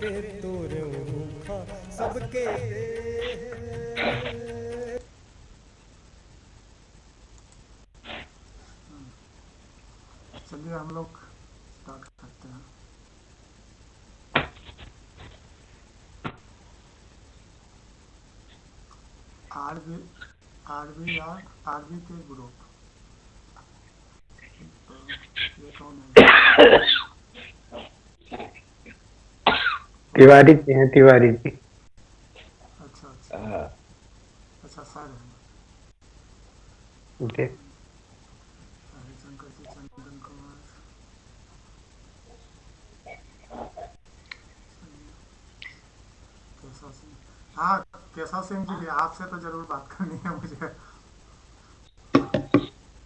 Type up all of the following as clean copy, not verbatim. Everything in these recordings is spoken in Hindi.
के तोर रूखा सबके चलिए हम लोग स्टार्ट करते हैं। आरबी के ग्रुप, तो ये कौन है? तिवारी जी हैं, तिवारी जी। अच्छा अच्छा अच्छा, सर है। जी। हरिशंकर जी, चंदन कुमार, केशव सिंह। हाँ, केशव सिंह जी, आपसे तो जरूर बात करनी है मुझे।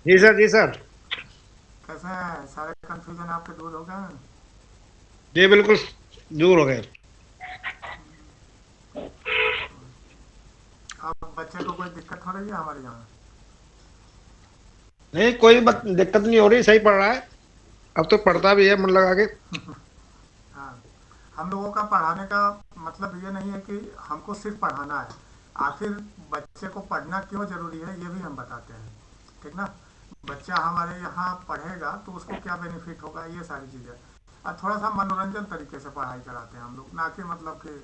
जी सर, जी सर। कैसे हैं? सारे कंफ्यूजन आपके दूर हो गए हैं? जी बिल्कुल दूर हो गए। अब बच्चे को कोई दिक्कत हो रही है हमारे यहाँ? नहीं, कोई दिक्कत नहीं हो रही, सही पढ़ रहा है। अब तो पढ़ता भी है मन लगा के। हाँ, हम लोगों का पढ़ाने का मतलब ये नहीं है कि हमको सिर्फ पढ़ाना है। आखिर बच्चे को पढ़ना क्यों ज़रूरी है ये भी हम बताते हैं, ठीक ना। बच्चा हमारे यहाँ पढ़ेगा तो उसको क्या बेनिफिट होगा, ये सारी चीज़ें। और थोड़ा सा मनोरंजन तरीके से पढ़ाई कराते हैं हम लोग, ना कि मतलब कि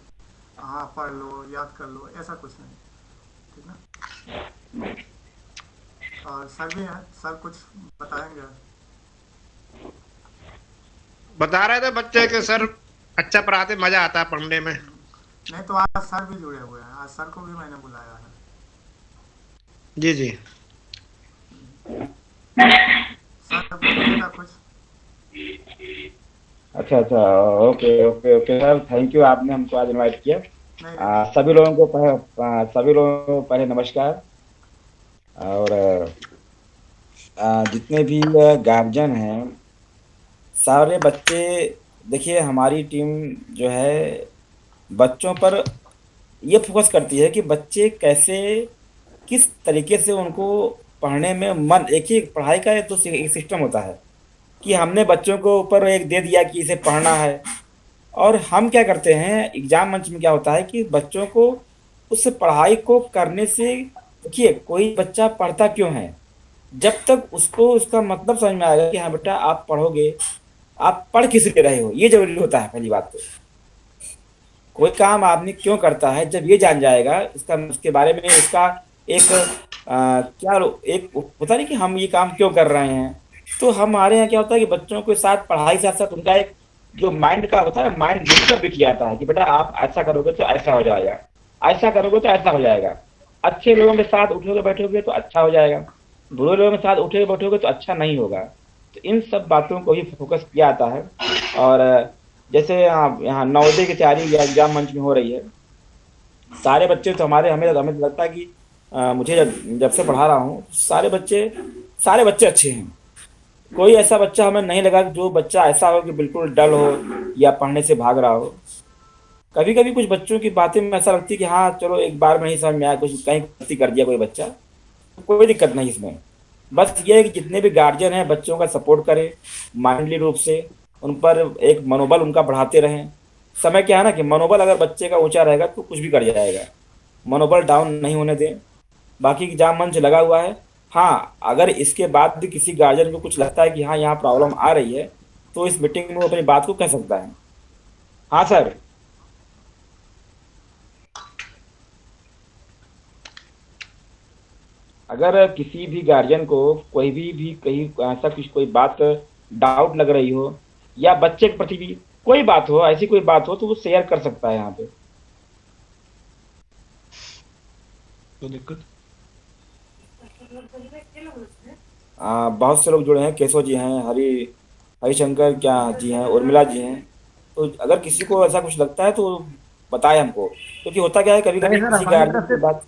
हाँ पढ़ लो याद कर लो, ऐसा कुछ नहीं, ठीक ना। और सर भी हैं, सर कुछ बताएंगे? बता रहे थे बच्चे के सर अच्छा पढ़ाते, मजा आता है पढ़ने में। नहीं तो आज सर भी जुड़े हुए हैं, आज सर को भी मैंने बुलाया है। जी जी। सर बोलिएगा कुछ। अच्छा अच्छा। Okay okay okay sir, thank you, आपने हमको आज इनवाइट किया। नहीं नहीं, सभी लोगों को पहले नमस्कार। और जितने भी गार्जियन हैं, सारे बच्चे, देखिए हमारी टीम जो है बच्चों पर ये फोकस करती है कि बच्चे कैसे, किस तरीके से उनको पढ़ने में मन, एक ही पढ़ाई का एक तो एक सिस्टम होता है कि हमने बच्चों को ऊपर एक दे दिया कि इसे पढ़ना है, और हम क्या करते हैं एग्जाम मंच में, क्या होता है कि बच्चों को उस पढ़ाई को करने से, देखिए कोई बच्चा पढ़ता क्यों है, जब तक उसको उसका मतलब समझ में आएगा कि हाँ बेटा आप पढ़ोगे, आप पढ़ किस लिए रहे हो, ये जरूरी होता है पहली बात तो। कोई काम आदमी क्यों करता है जब ये जान जाएगा इसका, उसके बारे में इसका एक क्या एक होता नहीं कि हम ये काम क्यों कर रहे हैं। तो हमारे यहाँ क्या होता है कि बच्चों के साथ पढ़ाई के साथ साथ उनका एक जो माइंड का होता है, माइंड डिस्टर्ब भी किया जाता है कि बेटा आप ऐसा करोगे तो ऐसा हो जाएगा, ऐसा करोगे तो ऐसा हो जाएगा, अच्छे लोगों के साथ उठोगे बैठोगे तो अच्छा हो जाएगा, बुरे लोगों के साथ उठोगे बैठोगे तो अच्छा नहीं होगा। तो इन सब बातों को ही फोकस किया जाता है। और जैसे यहाँ नवोदय की तैयारी या एग्जाम मंच में हो रही है, सारे बच्चे तो हमारे, हमें हमें लगता है कि मुझे जब जब से पढ़ा रहा हूँ सारे बच्चे अच्छे हैं। कोई ऐसा बच्चा हमें नहीं लगा कि जो बच्चा ऐसा हो कि बिल्कुल डल हो या पढ़ने से भाग रहा हो। कभी कभी कुछ बच्चों की बातें में ऐसा लगती है कि हाँ चलो एक बार में नहीं समझ में आया, कुछ कहीं गलती कर दिया कोई बच्चा, तो कोई दिक्कत नहीं इसमें। बस ये है कि जितने भी गार्जियन हैं बच्चों का सपोर्ट करें माइंडली रूप से, उन पर एक मनोबल उनका बढ़ाते रहें। समय क्या है ना कि मनोबल अगर बच्चे का ऊंचा रहेगा तो कुछ भी कर जाएगा, मनोबल डाउन नहीं होने दें। बाकी एग्जाम मंच लगा हुआ है। हाँ, अगर इसके बाद भी किसी गार्जियन को कुछ लगता है कि हाँ यहाँ प्रॉब्लम आ रही है, तो इस मीटिंग में वो अपनी बात को कह सकता है। हाँ सर। अगर किसी भी गार्जियन को भी कहीं ऐसा कुछ कोई बात डाउट लग रही हो, या बच्चे के प्रति भी कोई बात हो, ऐसी कोई बात हो, तो वो शेयर कर सकता है यहाँ पे। तो दिक्कत बहुत से लोग जुड़े हैं, केशव जी हैं, हरिशंकर क्या जी हैं, उर्मिला जी हैं। तो अगर किसी को ऐसा कुछ लगता है तो बताए हमको, क्योंकि होता क्या है कभी नहीं कभी सर, किसी गार्जियन की बात।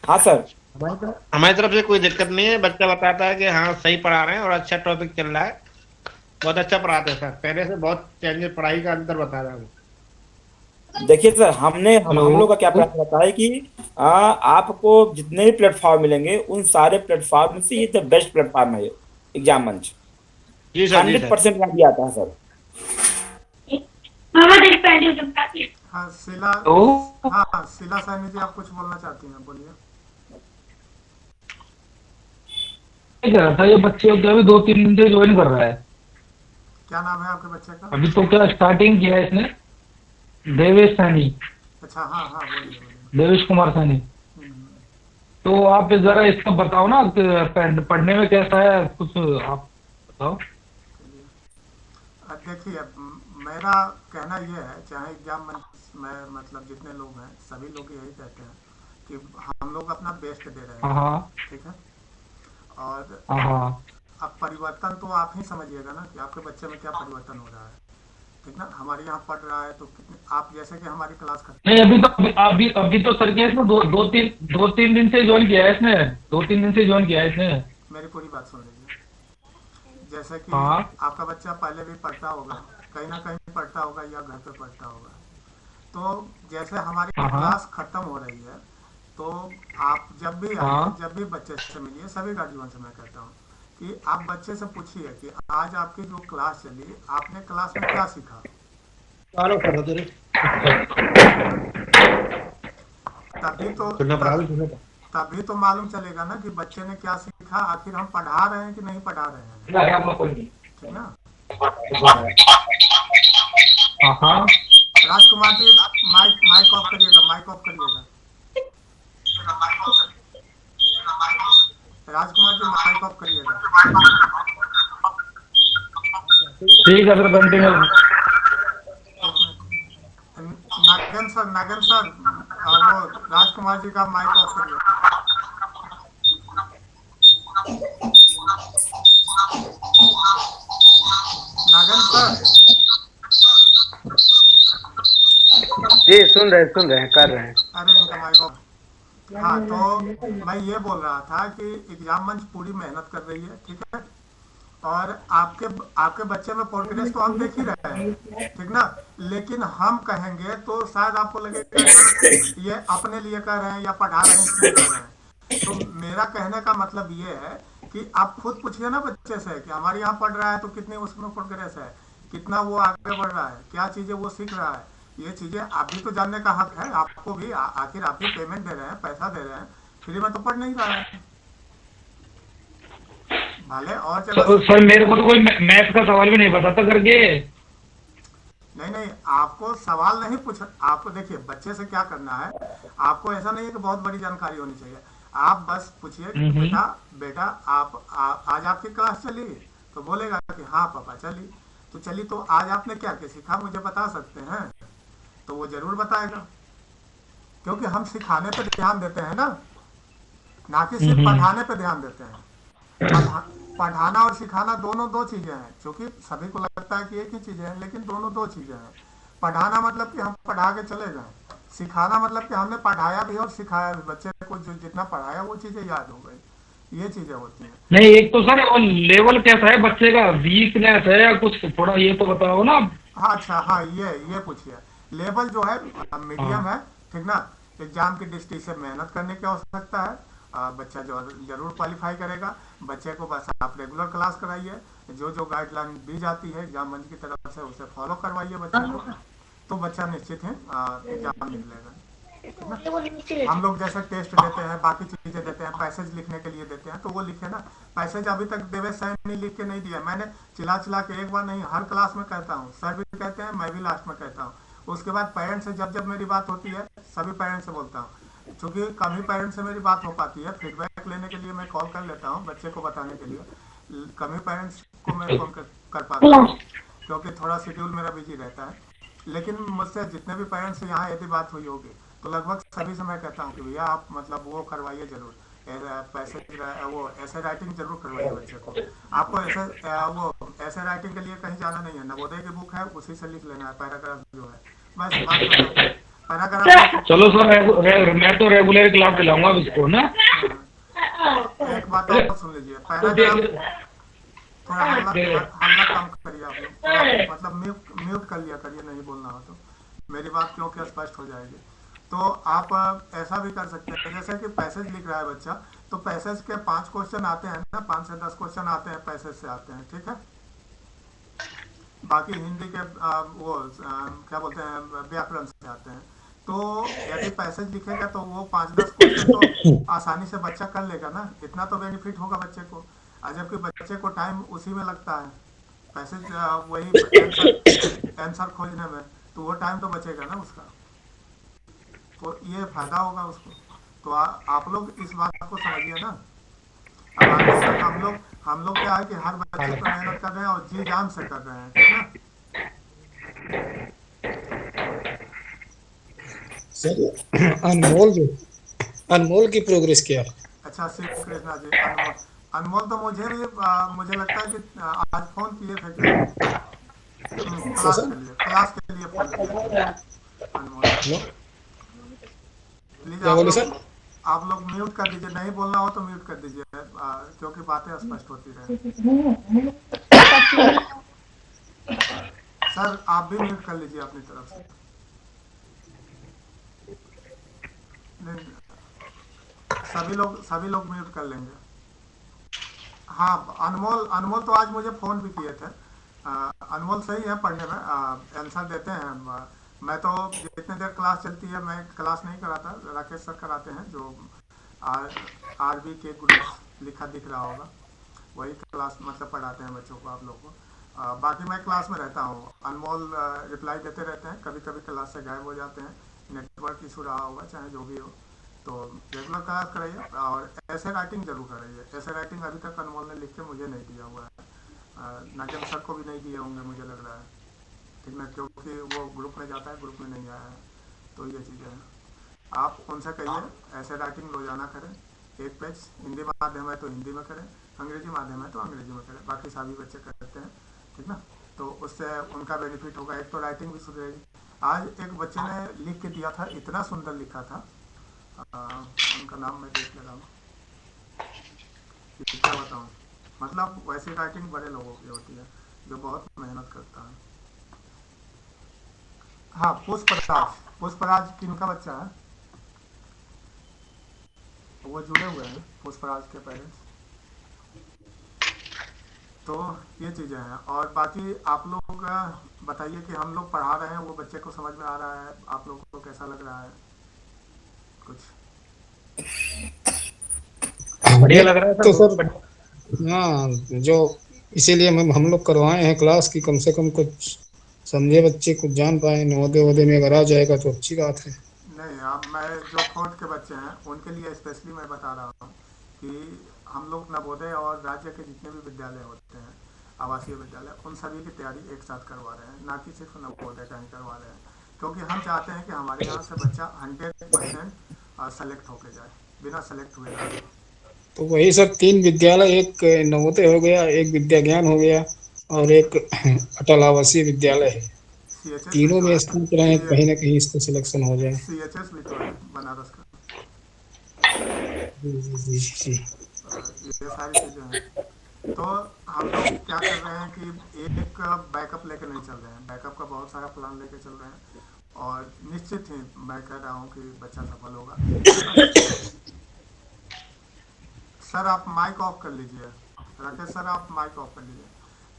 हाँ सर। हमारी तरफ से कोई दिक्कत नहीं है। बच्चा बताता है कि हाँ सही पढ़ा रहे हैं और अच्छा टॉपिक चल रहा है, बहुत अच्छा पढ़ाते हैं सर, पहले से बहुत चेंजेस, पढ़ाई का अंतर बता रहा हूँ। देखिए सर, हम लोग का क्या हेलो। प्रयास रहता है कि आपको जितने भी प्लेटफॉर्म मिलेंगे उन सारे प्लेटफॉर्म में से ये द बेस्ट प्लेटफॉर्म है एग्जाम मंच। जी सर, जी सर। 100% यहाँ दिया आता है सर। हाँ शीला, तो हाँ शीला सैनी जी, आप कुछ बोलना चाहती हैं, बोलिए। क्या कह रहा था, ये बच्चे को अभी 2-3 दिन से ज्वाइन कर रहा है। क्या नाम है आपके बच्चे का? अभी तो क्या स्टार्टिंग किया है इसने, देवेश सैनी, अच्छा, हाँ हाँ, बोलिए बोलिए। देवेश कुमार सैनी। हम्म, तो आप जरा इसका बताओ ना कि पढ़ने में कैसा है, कुछ आप बताओ। चलिए। अब देखिए, मेरा कहना ये है, चाहे एग्जाम में मतलब जितने लोग हैं सभी लोग यही कहते हैं कि हम लोग अपना बेस्ट दे रहे हाँ हैं, हाँ ठीक है। और हाँ हाँ। अब परिवर्तन तो आप ही समझिएगा ना कि आपके बच्चे में क्या परिवर्तन हो रहा है, ठीक ना। हमारे यहाँ पढ़ रहा है तो कितने, आप जैसे कि हमारी क्लास खत्म, नहीं, अभी तो सर के इसने 2-3 दिन से ज्वाइन किया है इसने, 2-3 दिन से ज्वाइन किया है इसने। मेरी पूरी बात सुन लीजिए। जैसे कि हाँ आपका बच्चा पहले भी पढ़ता होगा, कहीं ना कहीं पढ़ता होगा या घर पे पढ़ता होगा, तो जैसे हमारी हाँ क्लास खत्म हो रही है, तो आप जब भी आइए, हाँ जब भी बच्चे से मिलिए, सभी गार्जियन से मैं कहता हूँ कि आप बच्चे से पूछिए कि आज आपकी जो क्लास चली, आपने क्लास में क्या सीखा। Claro, pero tienes तभी तो suena para algo, suena तभी तो मालूम चलेगा ना कि बच्चे ने क्या सीखा, आखिर हम पढ़ा रहे हैं कि नहीं पढ़ा रहे हैं, ठीक ना। हाँ हाँ। Rajkumar ji, mic mic off करिएगा, माइक ऑफ करिएगा। राजकुमार जी, माइक ऑफ करिएगा। ठीक है सर, कंटिन्यू। नागन सर, वो राजकुमार जी का माइक ऑफ करिए। नागन सर, जी सुन रहे हैं कर रहे हैं। अरे इनका माइक ऑफ। हाँ, तो मैं ये बोल रहा था कि एग्जाम मंच पूरी मेहनत कर रही है, ठीक है। और आपके आपके बच्चे में प्रोग्रेस तो हम देख ही रहे हैं, ठीक ना। लेकिन हम कहेंगे तो शायद आपको लगेगा कि ये अपने लिए कर रहे हैं या पढ़ा रहे हैं इसलिए कर रहे हैं। तो मेरा कहने का मतलब ये है कि आप खुद पूछिए ना बच्चे से कि हमारे यहाँ पढ़ रहा है तो कितनी उसमें प्रोग्रेस है, कितना वो आगे बढ़ रहा है, क्या चीज़ें वो सीख रहा है। ये चीज़ें आप भी तो जानने का हक है, आपको भी। आखिर आप भी पेमेंट दे रहे हैं, पैसा दे रहे हैं, फ्री में तो पढ़ नहीं रहा है भले। और चलो, तो सर मेरे को तो कोई मैथ का सवाल भी नहीं बताता करके। नहीं नहीं, आपको सवाल नहीं पूछ, आपको देखिए बच्चे से क्या करना है। आपको ऐसा नहीं है कि बहुत बड़ी जानकारी होनी चाहिए, आप बस पूछिए कि बेटा बेटा आज आपकी क्लास चली, तो बोलेगा कि हाँ पापा चली। तो चली तो आज आपने क्या क्या सीखा, मुझे बता सकते हैं? तो वो जरूर बताएगा, क्योंकि हम सिखाने पे ध्यान देते हैं ना कि सिर्फ पढ़ाने पे ध्यान देते हैं। पढ़ाना और सिखाना दोनों दो चीजें हैं, क्योंकि सभी को लगता है कि एक ही चीजें हैं, लेकिन दोनों दो चीजें हैं। पढ़ाना मतलब कि हम पढ़ा के चले गए, सिखाना मतलब कि हमने पढ़ाया भी और सिखाया भी, बच्चे को जो जितना पढ़ाया वो चीजें याद हो गई, ये चीजें होती हैं। नहीं, एक तो सर और लेवल कैसा है बच्चे का, वीकनेस है या कुछ, थोड़ा ये तो बताओ ना। हाँ अच्छा, हाँ ये पूछिए। लेवल जो है मीडियम है, ठीक ना। एग्जाम की दृष्टि से मेहनत करने की आवश्यकता है, बच्चा जो जरूर क्वालिफाई करेगा। बच्चे को बस आप रेगुलर क्लास कराइए, जो गाइडलाइन दी जाती है एग्जाम मंच की तरफ से उसे फॉलो करवाइए बच्चे को, तो बच्चा निश्चित है एग्जाम निकलेगा, ठीक ना। हम लोग जैसे टेस्ट देते हैं, बाकी चीजें देते हैं, पैसेज लिखने के लिए देते हैं, तो वो लिखे ना। पैसेज अभी तक देवेश सैनी लिख के नहीं दिया, मैंने चिल्ला चिल्ला के एक बार नहीं हर क्लास में कहता हूँ, सर भी कहते हैं, मैं भी लास्ट में कहता हूँ। उसके बाद पेरेंट्स से जब मेरी बात होती है, सभी पेरेंट्स से बोलता हूँ, क्योंकि कम ही पेरेंट्स से मेरी बात हो पाती है। फीडबैक लेने के लिए मैं कॉल कर लेता हूँ, बच्चे को बताने के लिए कम ही पेरेंट्स को मैं फोन कर पाता हूँ, क्योंकि थोड़ा शेड्यूल मेरा बिजी रहता है। लेकिन मुझसे जितने भी पेरेंट्स से यहाँ यदि बात हुई होगी, तो लगभग सभी से मैं कहता हूँ कि भैया आप मतलब वो करवाइए जरूर, पैसे वो ऐसे राइटिंग जरूर करवाइए बच्चे को। आपको ऐसे राइटिंग के लिए कहीं जाना नहीं है, नवोदय की बुक है उसी से लिख लेना है, पैराग्राफ जो है, बस बात खत्म। पैराग्राफ चलो सर, मैं तो रेगुलर क्लास दिलाऊंगा इसको ना। एक बात और सुन लीजिए, पैराग्राफ थोड़ा हल्ला कम करिए आप लोग, मतलब म्यूट कर लिया करिए, नहीं बोलना हो तो मेरी बात क्योंकि स्पष्ट हो जाएगी। तो आप ऐसा भी कर सकते हैं, जैसे कि पैसेज लिख रहा है बच्चा, तो पैसेज के 5 क्वेश्चन आते हैं ना, 5 से 10 क्वेश्चन आते हैं पैसेज से आते हैं, ठीक है। बाकी हिंदी के क्या बोलते हैं व्याकरण से आते हैं। तो यदि पैसेज लिखेगा तो वो 5-10 क्वेश्चन तो आसानी से बच्चा कर लेगा ना, इतना तो बेनिफिट होगा बच्चे को। और जबकि बच्चे को टाइम उसी में लगता है, पैसेज वही आंसर खोजने में, तो वो टाइम तो बचेगा ना उसका, तो ये फायदा होगा उसको। तो आप लोग इस बात को समझिए ना। अब आगे तक हम लोग क्या है कि हर बच्चे पर मेहनत कर रहे हैं और जी जान से कर रहे हैं, ठीक ना। सर अनमोल की प्रोग्रेस क्या है? अच्छा, श्री कृष्णा जी, अनमोल। अनमोल तो मुझे भी मुझे लगता है कि आज फोन किए थे क्या। क्या सर? क्लास के लिए फोन किए थे अनमोल। हेलो, प्लीज क्या बोले सर? आप लोग म्यूट कर दीजिए, नहीं बोलना हो तो म्यूट कर दीजिए, क्योंकि बातें स्पष्ट होती रहे। सर आप भी म्यूट कर लीजिए अपनी तरफ से। नहीं, सभी लोग म्यूट कर लेंगे। हाँ, अनमोल अनमोल तो आज मुझे फ़ोन भी किए थे। अनमोल सही है पढ़ने में, आंसर देते हैं। मैं तो जितने देर क्लास चलती है मैं क्लास नहीं कराता, राकेश सर कराते हैं, जो आरबी के ग्रुप लिखा दिख रहा होगा, वही क्लास मतलब पढ़ाते हैं बच्चों को, आप लोग को। बाकी मैं क्लास में रहता हूँ। अनमोल रिप्लाई देते रहते हैं, कभी कभी क्लास से गायब हो जाते हैं, नेटवर्क इशू रहा होगा, चाहे जो भी हो। तो रेगुलर क्लास कराइए और ऐसे राइटिंग जरूर कराइए। ऐसे राइटिंग अभी तक अनमोल ने लिख के मुझे नहीं दिया हुआ है, नाजिम सर को भी नहीं दिए होंगे मुझे लग रहा है, ठीक ना, क्योंकि वो ग्रुप में जाता है, ग्रुप में नहीं आया है। तो ये चीज़ें हैं, आप उनसे कहिए ऐसे राइटिंग रोजाना करें। एक पेज हिंदी माध्यम है तो हिंदी में करें, अंग्रेजी माध्यम है तो अंग्रेजी में करें, बाकी सभी बच्चे करते हैं, ठीक ना। तो उससे उनका बेनिफिट होगा, एक तो राइटिंग भी सुधरेगी। आज एक बच्चे ने लिख के दिया था, इतना सुंदर लिखा था, उनका नाम मैं देख ले रहा हूँ कि क्या बताऊँ। मतलब वैसी राइटिंग बड़े लोगों की होती है जो बहुत मेहनत करता है। हाँ, पुष्पराज किनका बच्चा है, वो जुड़े हुए हैं पुष्पराज के पेरेंट्स। तो ये चीज़ें हैं, और बाकी आप लोग बताइए कि हम लोग पढ़ा रहे हैं वो बच्चे को समझ में आ रहा है, आप लोगों को कैसा लग रहा है कुछ। बढ़िया लग रहा है तो सर। सर हाँ, जो इसीलिए हम लोग करवाए हैं क्लास की, कम से कम कुछ समझे बच्चे, कुछ जान पाए। नवोदय वोदय में अगर आ जाएगा तो अच्छी बात है। नहीं, अब मैं जो फोर्थ के बच्चे हैं उनके लिए स्पेशली मैं बता रहा हूँ कि हम लोग नवोदय और राज्य के जितने भी विद्यालय होते हैं, आवासीय विद्यालय, उन सभी की तैयारी एक साथ करवा रहे हैं, ना कि सिर्फ नवोदय का ही करवा रहे हैं। क्योंकि हम चाहते हैं कि हमारे यहाँ से बच्चा 100% सेलेक्ट होके जाए, बिना सेलेक्ट हुए ना जाए। तो वही सर, 3 विद्यालय, एक नवोदय हो गया, एक विद्या ज्ञान हो गया, और एक अटल आवासीय विद्यालय है। CHS भी तीनों तो में है, सोच रहे हैं कहीं ना कहीं इसका सिलेक्शन हो जाए। CHS भी तो है बनारस का। जी जी जी जी। ये सारी चीज़ें हैं। तो हम लोग क्या कर रहे हैं कि एक बैकअप लेके नहीं चल रहे हैं, बैकअप का बहुत सारा प्लान लेके चल रहे हैं, और निश्चित ही मैं कह रहा हूँ कि बच्चा सफल होगा। सर आप माइक ऑफ कर लीजिए, राकेश सर आप माइक ऑफ कर लीजिए,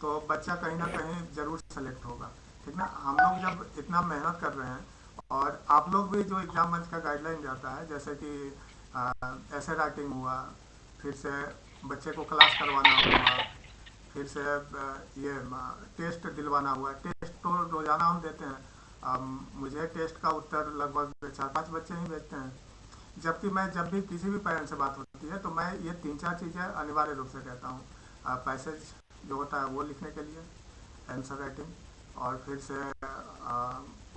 तो बच्चा कहीं ना कहीं जरूर सेलेक्ट होगा, ठीक ना। हम लोग जब इतना मेहनत कर रहे हैं, और आप लोग भी जो एग्जाम मंच का गाइडलाइन जाता है, जैसे कि ऐसे राइटिंग हुआ, फिर से बच्चे को क्लास करवाना हुआ, फिर से ये टेस्ट दिलवाना हुआ। टेस्ट तो रोजाना हम देते हैं, मुझे टेस्ट का उत्तर लगभग 4-5 बच्चे ही भेजते हैं, जबकि मैं जब भी किसी भी पेरेंट से बात होती है तो मैं ये 3-4 चीज़ें अनिवार्य रूप से कहता हूँ। पैसेज जो होता है वो लिखने के लिए, आंसर राइटिंग, और फिर से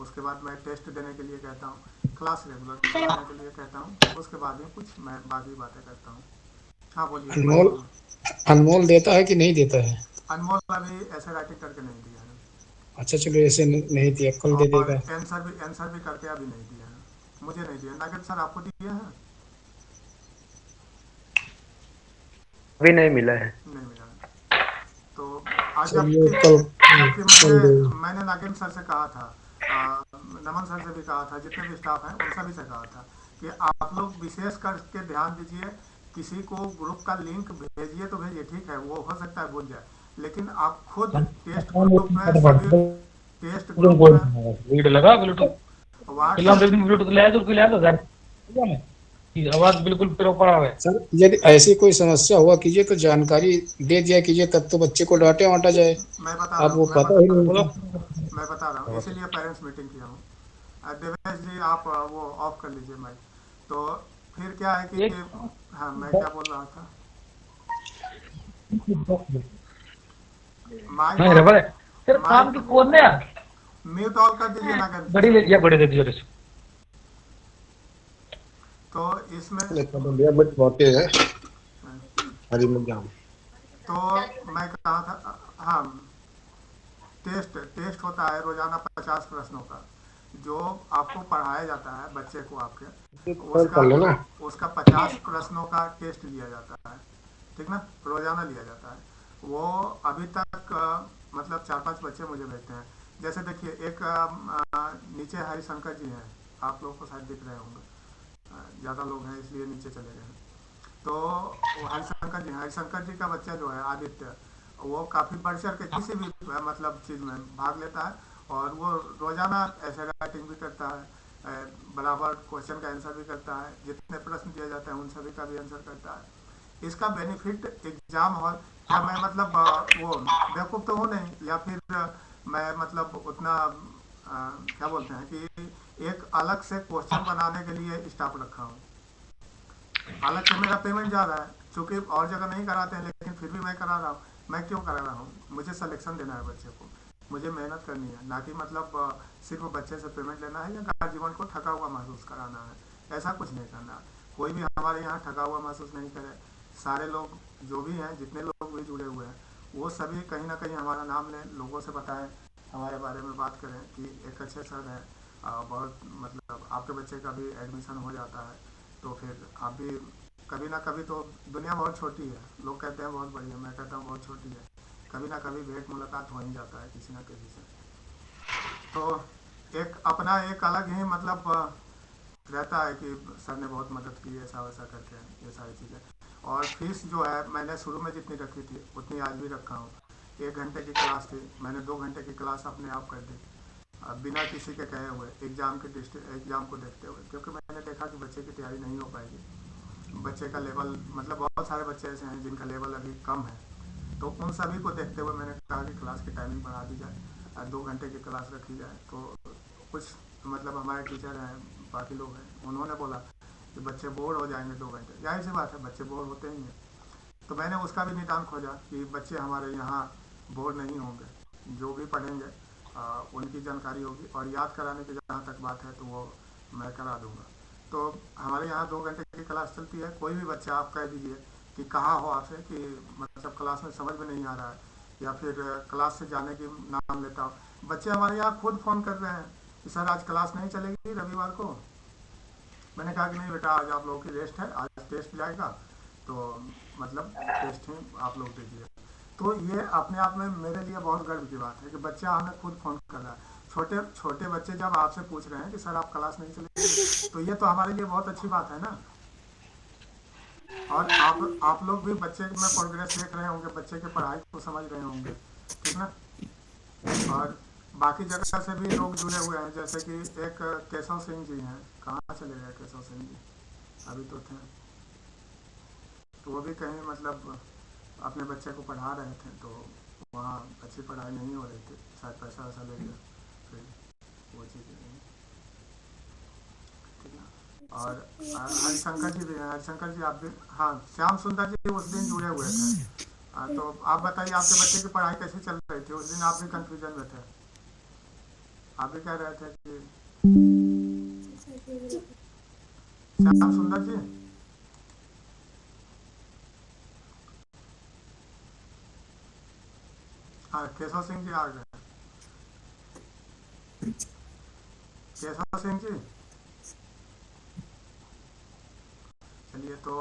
उसके बाद मैं टेस्ट देने के लिए कहता हूँ, क्लास रेगुलर करने के लिए कहता हूँ, उसके बाद ही कुछ मैं बाकी बातें करता हूँ। हाँ बोलिए, मैं अनमोल बोलूँ। अनमोल देता है कि नहीं देता है? अनमोल अभी ऐसे राइटिंग करके नहीं दिया है, अच्छा चलो, ऐसे नहीं दिया, कल दे और देगा। आंसर भी करके अभी नहीं दिया है, मुझे नहीं दिया। नागेंद्र सर आपको दिया है? अभी नहीं मिला है। नहीं मिला है। तो आज चलिए जबकि कल जबकि कल देगा। मैंने नागेंद्र सर से कहा था, नमन सर से भी कहा था, जितने भी स्टाफ हैं उन सभी से कहा था कि आप लोग विशेष करके ध्यान दीजिए, किसी को ग्रुप का लिंक भेजिए तो भेजिए, ठीक है, वो हो सकता है भूल जाए, लेकिन आप खुद टेस्ट ग्रुप में सभी टेस्ट ग्रुप में रीड लगा ब्लूटूथ व्हाट्सएप ब्लूटूथ ले तो ले तो घर आवाज बिल्कुल प्रॉपर आवे। सर यदि ऐसी कोई समस्या हुआ कीजिए तो जानकारी दे दिया कीजिए, तब तो बच्चे को डांटे वांटा जाए। मैं बता रहा आपको हूँ पता ही नहीं बोलो था। मैं बता रहा हूँ, इसीलिए पेरेंट्स मीटिंग किया हूँ। देवेश जी आप वो ऑफ कर लीजिए माइक। तो फिर क्या है कि हाँ मैं क्या बोल रहा था, माइक नहीं रे बड़े फिर काम की कौन है यार म्यूट ऑल कर दीजिए ना कर। बड़ी ले या बड़े दे दियो रे। तो इसमें बहुत तेज है हरी जाम। तो मैं कहा था हाँ टेस्ट होता है रोजाना 50 प्रश्नों का, जो आपको पढ़ाया जाता है बच्चे को आपके उसका 50 प्रश्नों का टेस्ट लिया जाता है, ठीक ना, रोजाना लिया जाता है। वो अभी तक मतलब 4-5 बच्चे मुझे भेजते हैं। जैसे देखिए एक नीचे हरिशंकर जी हैं, आप लोगों को शायद दिख रहे होंगे, ज़्यादा लोग हैं इसलिए नीचे चले गए हैं। तो वो हरिशंकर जी का बच्चा जो है आदित्य, वो काफ़ी बढ़ चढ़ के किसी भी मतलब चीज़ में भाग लेता है और वो रोजाना ऐसे राइटिंग भी करता है, बराबर क्वेश्चन का आंसर भी करता है, जितने प्रश्न दिए जाते हैं उन सभी का भी आंसर करता है। इसका बेनिफिट एग्जाम हॉल, क्या मैं मतलब वो बेवकूफ़ तो हूँ नहीं, या फिर मैं मतलब उतना क्या बोलते हैं कि एक अलग से क्वेश्चन बनाने के लिए स्टाफ रखा हूँ। अलग से मेरा पेमेंट जा रहा है, चूँकि और जगह नहीं कराते हैं लेकिन फिर भी मैं करा रहा हूँ। मैं क्यों करा रहा हूँ, मुझे सिलेक्शन देना है बच्चे को, मुझे मेहनत करनी है, ना कि मतलब सिर्फ बच्चे से पेमेंट लेना है या गार्जियन को ठगा हुआ महसूस कराना है। ऐसा कुछ नहीं करना। कोई भी हमारे यहाँ ठगा हुआ महसूस नहीं करे। सारे लोग जो भी हैं, जितने लोग भी जुड़े हुए हैं, वो सभी कहीं ना कहीं हमारा नाम लें, लोगों से बताएं, हमारे बारे में बात करें कि एक अच्छे सर हैं, बहुत मतलब आपके बच्चे का भी एडमिशन हो जाता है तो फिर आप भी कभी ना कभी, तो दुनिया बहुत छोटी है, लोग कहते हैं बहुत बड़ी है, मैं कहता हूँ बहुत छोटी है, कभी ना कभी भेंट मुलाकात हो ही जाता है किसी ना किसी से। तो एक अपना एक अलग ही मतलब रहता है कि सर ने बहुत मदद की, ऐसा वैसा करके ये सारी चीज़ें। और फीस जो है मैंने शुरू में जितनी रखी थी उतनी आज भी रखा हूँ। 1 घंटे की क्लास थी, मैंने 2 घंटे की क्लास अपने आप कर दी, बिना किसी के कहे हुए, एग्ज़ाम को देखते हुए, क्योंकि मैंने देखा कि बच्चे की तैयारी नहीं हो पाएगी। बच्चे का लेवल मतलब बहुत सारे बच्चे ऐसे हैं जिनका लेवल अभी कम है, तो उन सभी को देखते हुए मैंने कहा कि क्लास की टाइमिंग बढ़ा दी जाए, 2 घंटे की क्लास रखी जाए। तो कुछ मतलब हमारे टीचर हैं, बाकी लोग हैं, उन्होंने बोला कि बच्चे बोर हो जाएंगे 2 घंटे, जाहिर सी बात है बच्चे बोर होते ही हैं। तो मैंने उसका भी निदान खोजा कि बच्चे हमारे यहाँ बोर नहीं होंगे, जो भी पढ़ेंगे उनकी जानकारी होगी, और याद कराने की जहाँ तक बात है तो वो मैं करा दूँगा। तो हमारे यहाँ 2 घंटे की क्लास चलती है। कोई भी बच्चा आप कह दीजिए कि कहाँ हो आपसे कि मतलब क्लास में समझ में नहीं आ रहा है या फिर क्लास से जाने की नाम लेता हो, बच्चे हमारे यहाँ खुद फ़ोन कर रहे हैं कि सर आज क्लास नहीं चलेगी रविवार को। मैंने कहा कि नहीं बेटा, आज आप लोगों की रेस्ट है, आज टेस्ट जाएगा, तो मतलब टेस्ट ही आप लोग दीजिए। तो ये अपने आप में मेरे लिए बहुत गर्व की बात है कि बच्चा हमें खुद फ़ोन कर रहा है। छोटे छोटे बच्चे जब आपसे पूछ रहे हैं कि सर आप क्लास नहीं चलेगी, तो ये तो हमारे लिए बहुत अच्छी बात है ना। और आप लोग भी बच्चे में प्रोग्रेस देख रहे होंगे, बच्चे के पढ़ाई को समझ रहे होंगे, ठीक ना। और बाकी जगह से भी लोग जुड़े हुए हैं, जैसे कि एक केशव सिंह जी हैं, कहाँ चले गए केशव सिंह जी, अभी तो थे, तो वो भी कहीं मतलब अपने बच्चे को पढ़ा रहे थे, तो वहाँ अच्छी पढ़ाई नहीं हो रही थी, शायद पैसा वैसा ले लिया, फिर वो चीज़ें नहीं, ठीक है। और हरिशंकर जी भी हैं, हरिशंकर जी आप भी, हाँ श्याम सुंदर जी उस दिन जुड़े हुए थे। तो आप बताइए आपके बच्चे की पढ़ाई कैसी चल रही थी? उस दिन आप भी कंफ्यूजन में थे, आप भी कह रहे थे कि श्याम सुंदर जी, हाँ केशव सिंह जी आ गए, केशव सिंह जी चलिए। तो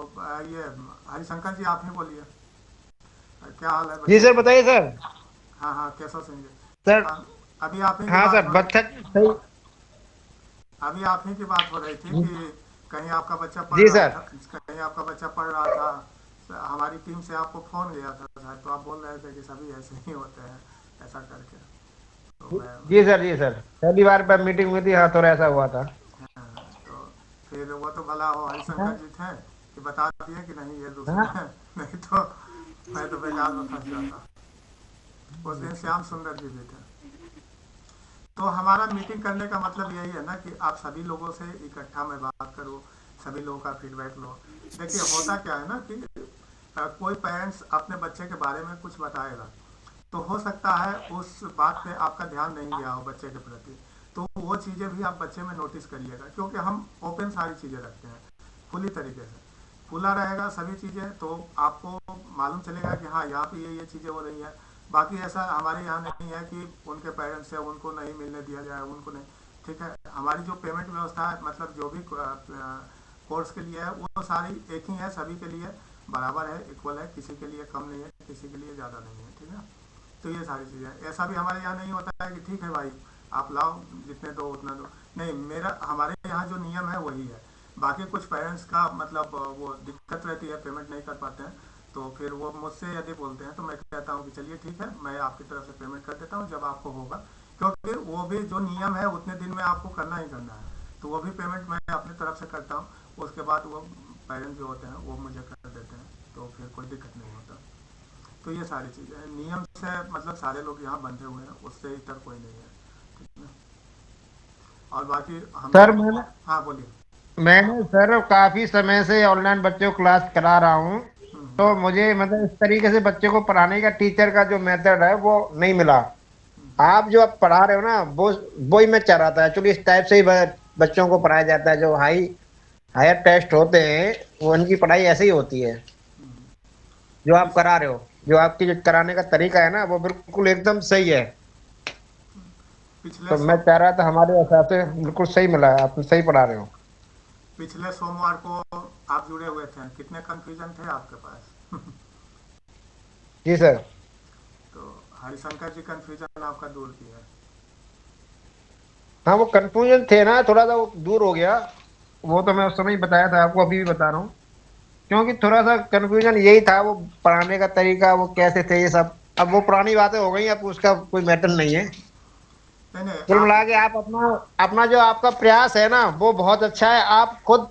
ये हरिशंकर जी आप ही बोलिए, क्या हाल है? जी सर बताइए सर। हाँ हाँ केशव सिंह जी सर अभी आप ही हाँ सर बत्तख सही। अभी आप ही की बात हो रही थी कि कहीं आपका बच्चा पढ़ जी रहा सर। था, कहीं आपका बच्चा पढ़ रहा था हमारी टीम से आपको फ़ोन गया था शायद, तो आप बोल रहे थे कि सभी ऐसे ही होते हैं ऐसा करके। तो मैं जी सर पहली बार पर मीटिंग हुई थी, हाँ थोड़ा ऐसा हुआ था। हाँ, तो फिर वो तो भला हो हरिशंकर जी थे कि बता दिए कि नहीं ये दूसरे हाँ? हैं, नहीं तो मैं तो बेकार में फंस जाता। उस दिन श्याम सुंदर जी भी थे। तो हमारा मीटिंग करने का मतलब यही है ना कि आप सभी लोगों से इकट्ठा में बात करो, सभी लोगों का फीडबैक लो। देखिए होता क्या है ना कि कोई पेरेंट्स अपने बच्चे के बारे में कुछ बताएगा, तो हो सकता है उस बात पे आपका ध्यान नहीं गया हो बच्चे के प्रति, तो वो चीज़ें भी आप बच्चे में नोटिस करिएगा, क्योंकि हम ओपन सारी चीज़ें रखते हैं खुली तरीके से। खुला रहेगा सभी चीज़ें तो आपको मालूम चलेगा कि हाँ यहाँ पे ये चीज़ें हो रही है। बाकी ऐसा हमारे यहाँ नहीं है कि उनके पेरेंट्स से उनको नहीं मिलने दिया जाए, उनको नहीं। ठीक है, हमारी जो पेमेंट व्यवस्था है मतलब जो भी कोर्स के लिए है वो सारी एक ही है, सभी के लिए बराबर है, इक्वल है, किसी के लिए कम नहीं है, किसी के लिए ज़्यादा नहीं है। ठीक है, तो ये सारी चीज़ें, ऐसा भी हमारे यहाँ नहीं होता है कि ठीक है भाई आप लाओ जितने दो उतना दो, नहीं। मेरा हमारे यहाँ जो नियम है वही है। बाकी कुछ पेरेंट्स का मतलब वो दिक्कत रहती है, पेमेंट नहीं कर पाते हैं, तो फिर वो मुझसे यदि बोलते हैं तो मैं कहता हूँ कि चलिए ठीक है मैं आपकी तरफ से पेमेंट कर देता हूँ जब आपको होगा, क्योंकि वो भी जो नियम है उतने दिन में आपको करना ही करना है, तो वो भी पेमेंट मैं अपनी तरफ से करता हूँ। उसके बाद वो पेरेंट्स जो होते हैं वो मुझे कर देते हैं, तो फिर कोई दिक्कत नहीं होता। तो ये सारी चीज़ें हैं, नियम से मतलब सारे लोग यहाँ बंधे हुए हैं, उससे इतर कोई नहीं है। ठीक है, और बाकी हम सर लोग। मैंने हाँ बोलिए। मैंने सर काफी समय से ऑनलाइन बच्चों को क्लास करा रहा हूँ, हम्म, तो मुझे मतलब इस तरीके से बच्चे को पढ़ाने का टीचर का जो मेथड है वो नहीं मिला। आप जो आप पढ़ा रहे हो ना वो ही मैं चाह रहा था एक्चुअली, इस टाइप से ही बच्चों को पढ़ाया जाता है। जो हायर टेस्ट होते हैं वो उनकी पढ़ाई ऐसे ही होती है जो आप पिछ, करा रहे हो। जो आपकी जो कराने का तरीका है ना वो बिल्कुल एकदम सही है। पिछले तो सो मैं चाह रहा था हमारे हिसाब से बिल्कुल सही मिला है, आप सही पढ़ा रहे हो। पिछले सोमवार को आप जुड़े हुए थे, कितने कंफ्यूजन थे आपके पास? जी सर। तो हरिशंकर जी कंफ्यूजन आपका दूर किया। हाँ वो कंफ्यूजन थे ना, थोड़ा सा वो दूर हो गया। वो तो मैं उस समय ही बताया था आपको, अभी भी बता रहा हूँ। क्योंकि थोड़ा सा कंफ्यूजन यही था, वो पढ़ाने का तरीका वो कैसे थे ये सब। अब वो पुरानी बातें हो गई, अब उसका कोई मैटर नहीं है। नहीं नहीं कुल आप। मिला के आप अपना अपना जो आपका प्रयास है ना वो बहुत अच्छा है। आप खुद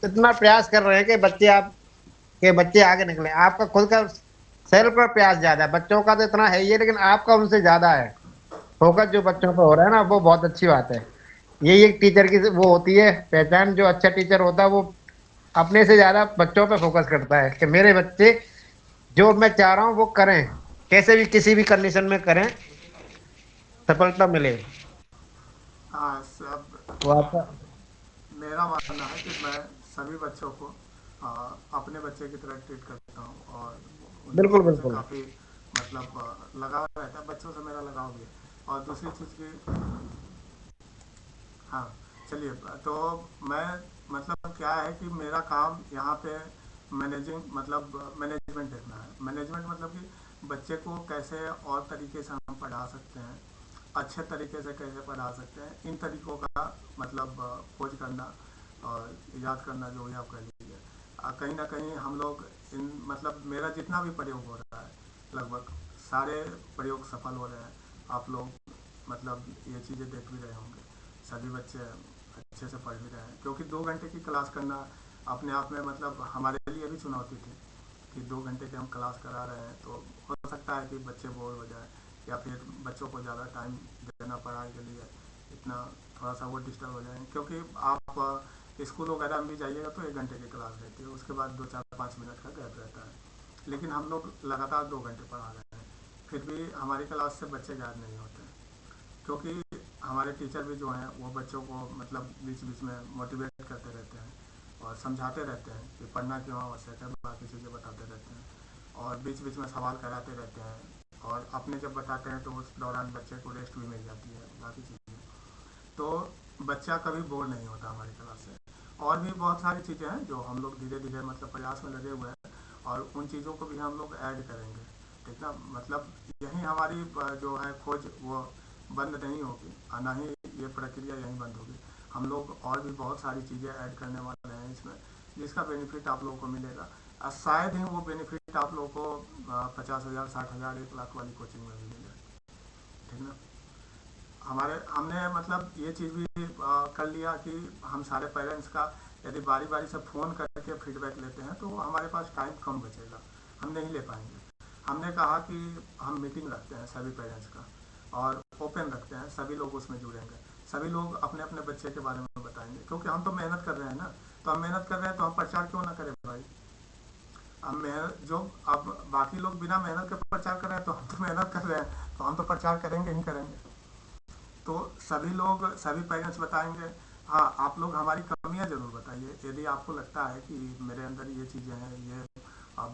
इतना प्रयास कर रहे हैं कि बच्चे आगे निकले। आपका खुद का सेल्फ का प्रयास ज्यादा है, बच्चों का तो इतना है ही है, लेकिन आपका उनसे ज्यादा है। फोकस जो बच्चों पे हो रहा है ना वो बहुत अच्छी बात है। यही एक टीचर की वो होती है पहचान। जो अच्छा टीचर होता है वो अपने से ज्यादा बच्चों पे फोकस करता है कि मेरे बच्चे जो मैं चाह रहा हूँ वो करें, कैसे भी किसी भी कंडीशन में करें, सफलता मिले। हाँ सब। वो आपका मेरा मानना है कि मैं सभी बच्चों को अपने बच्चे की तरह ट्रीट करता हूँ, और उनको बिल्कुल मुझसे बिल्कुल। काफ़ी मतलब लगाव रहता है, बच्चों से मेरा लगाव भी है। और दूसरी चीज़ की, हाँ चलिए, तो मैं मतलब क्या है कि मेरा काम यहाँ पे मैनेजिंग मतलब मैनेजमेंट देखना है। मैनेजमेंट मतलब कि बच्चे को कैसे और तरीके से हम पढ़ा सकते हैं, अच्छे तरीके से कैसे पढ़ा सकते हैं, इन तरीकों का मतलब खोज करना और याद करना, जो भी आप कह लीजिए। कहीं ना कहीं हम लोग इन मतलब मेरा जितना भी प्रयोग हो रहा है लगभग सारे प्रयोग सफल हो रहे हैं। आप लोग मतलब ये चीज़ें देख भी रहे होंगे, सभी बच्चे अच्छे से पढ़ भी रहे हैं, क्योंकि 2 घंटे की क्लास करना अपने आप में मतलब हमारे लिए भी चुनौती थी कि 2 घंटे की हम क्लास करा रहे हैं, तो हो सकता है कि बच्चे बोर हो जाए या फिर बच्चों को ज़्यादा टाइम देना पढ़ाई के लिए इतना थोड़ा सा वो डिस्टर्ब हो जाएंगे। क्योंकि आप स्कूल वगैरह में भी जाइएगा तो 1 घंटे की क्लास रहती है, उसके बाद 2 4 5 मिनट का गैप रहता है, लेकिन हम लोग लगातार 2 घंटे पढ़ा रहे हैं, फिर भी हमारी क्लास से बच्चे गायब नहीं होते, क्योंकि हमारे टीचर भी जो हैं वो बच्चों को मतलब बीच बीच में मोटिवेट करते रहते हैं और समझाते रहते हैं कि पढ़ना क्यों आवश्यक है, बाकी चीज़ें बताते रहते हैं और बीच बीच में सवाल कराते रहते हैं, और अपने जब बताते हैं तो उस दौरान बच्चे को रेस्ट भी मिल जाती है, बाकी चीज़ें। तो बच्चा कभी बोर नहीं होता हमारी क्लास से। और भी बहुत सारी चीज़ें हैं जो हम लोग धीरे धीरे मतलब प्रयास में लगे हुए हैं, और उन चीज़ों को भी हम लोग ऐड करेंगे। ठीक ना, मतलब यही हमारी जो है खोज वो बंद नहीं होगी, और ना ही ये प्रक्रिया यहीं बंद होगी। हम लोग और भी बहुत सारी चीज़ें ऐड करने वाले हैं इसमें, जिसका बेनिफिट आप लोगों को मिलेगा। शायद ही वो बेनिफिट आप लोगों को 50,000, 60,000, 1 लाख वाली कोचिंग में भी मिले। ठीक ना। हमने मतलब ये चीज़ भी कर लिया कि हम सारे पेरेंट्स का यदि बारी बारी से फ़ोन करके फीडबैक लेते हैं तो हमारे पास टाइम कम बचेगा, हम नहीं ले पाएंगे। हमने कहा कि हम मीटिंग रखते हैं सभी पेरेंट्स का और ओपन रखते हैं, सभी लोग उसमें जुड़ेंगे, सभी लोग अपने अपने बच्चे के बारे में बताएंगे, क्योंकि हम तो मेहनत कर रहे हैं ना। तो हम मेहनत कर रहे हैं तो हम प्रचार क्यों ना करें भाई। अब मेहनत जो अब बाकी लोग बिना मेहनत के प्रचार कर रहे हैं तो हम तो मेहनत कर रहे हैं, तो हम तो प्रचार करेंगे ही करेंगे। तो सभी लोग, सभी पेरेंट्स बताएंगे। हाँ, आप लोग हमारी कमियां जरूर बताइए, यदि आपको लगता है कि मेरे अंदर ये चीज़ें हैं, ये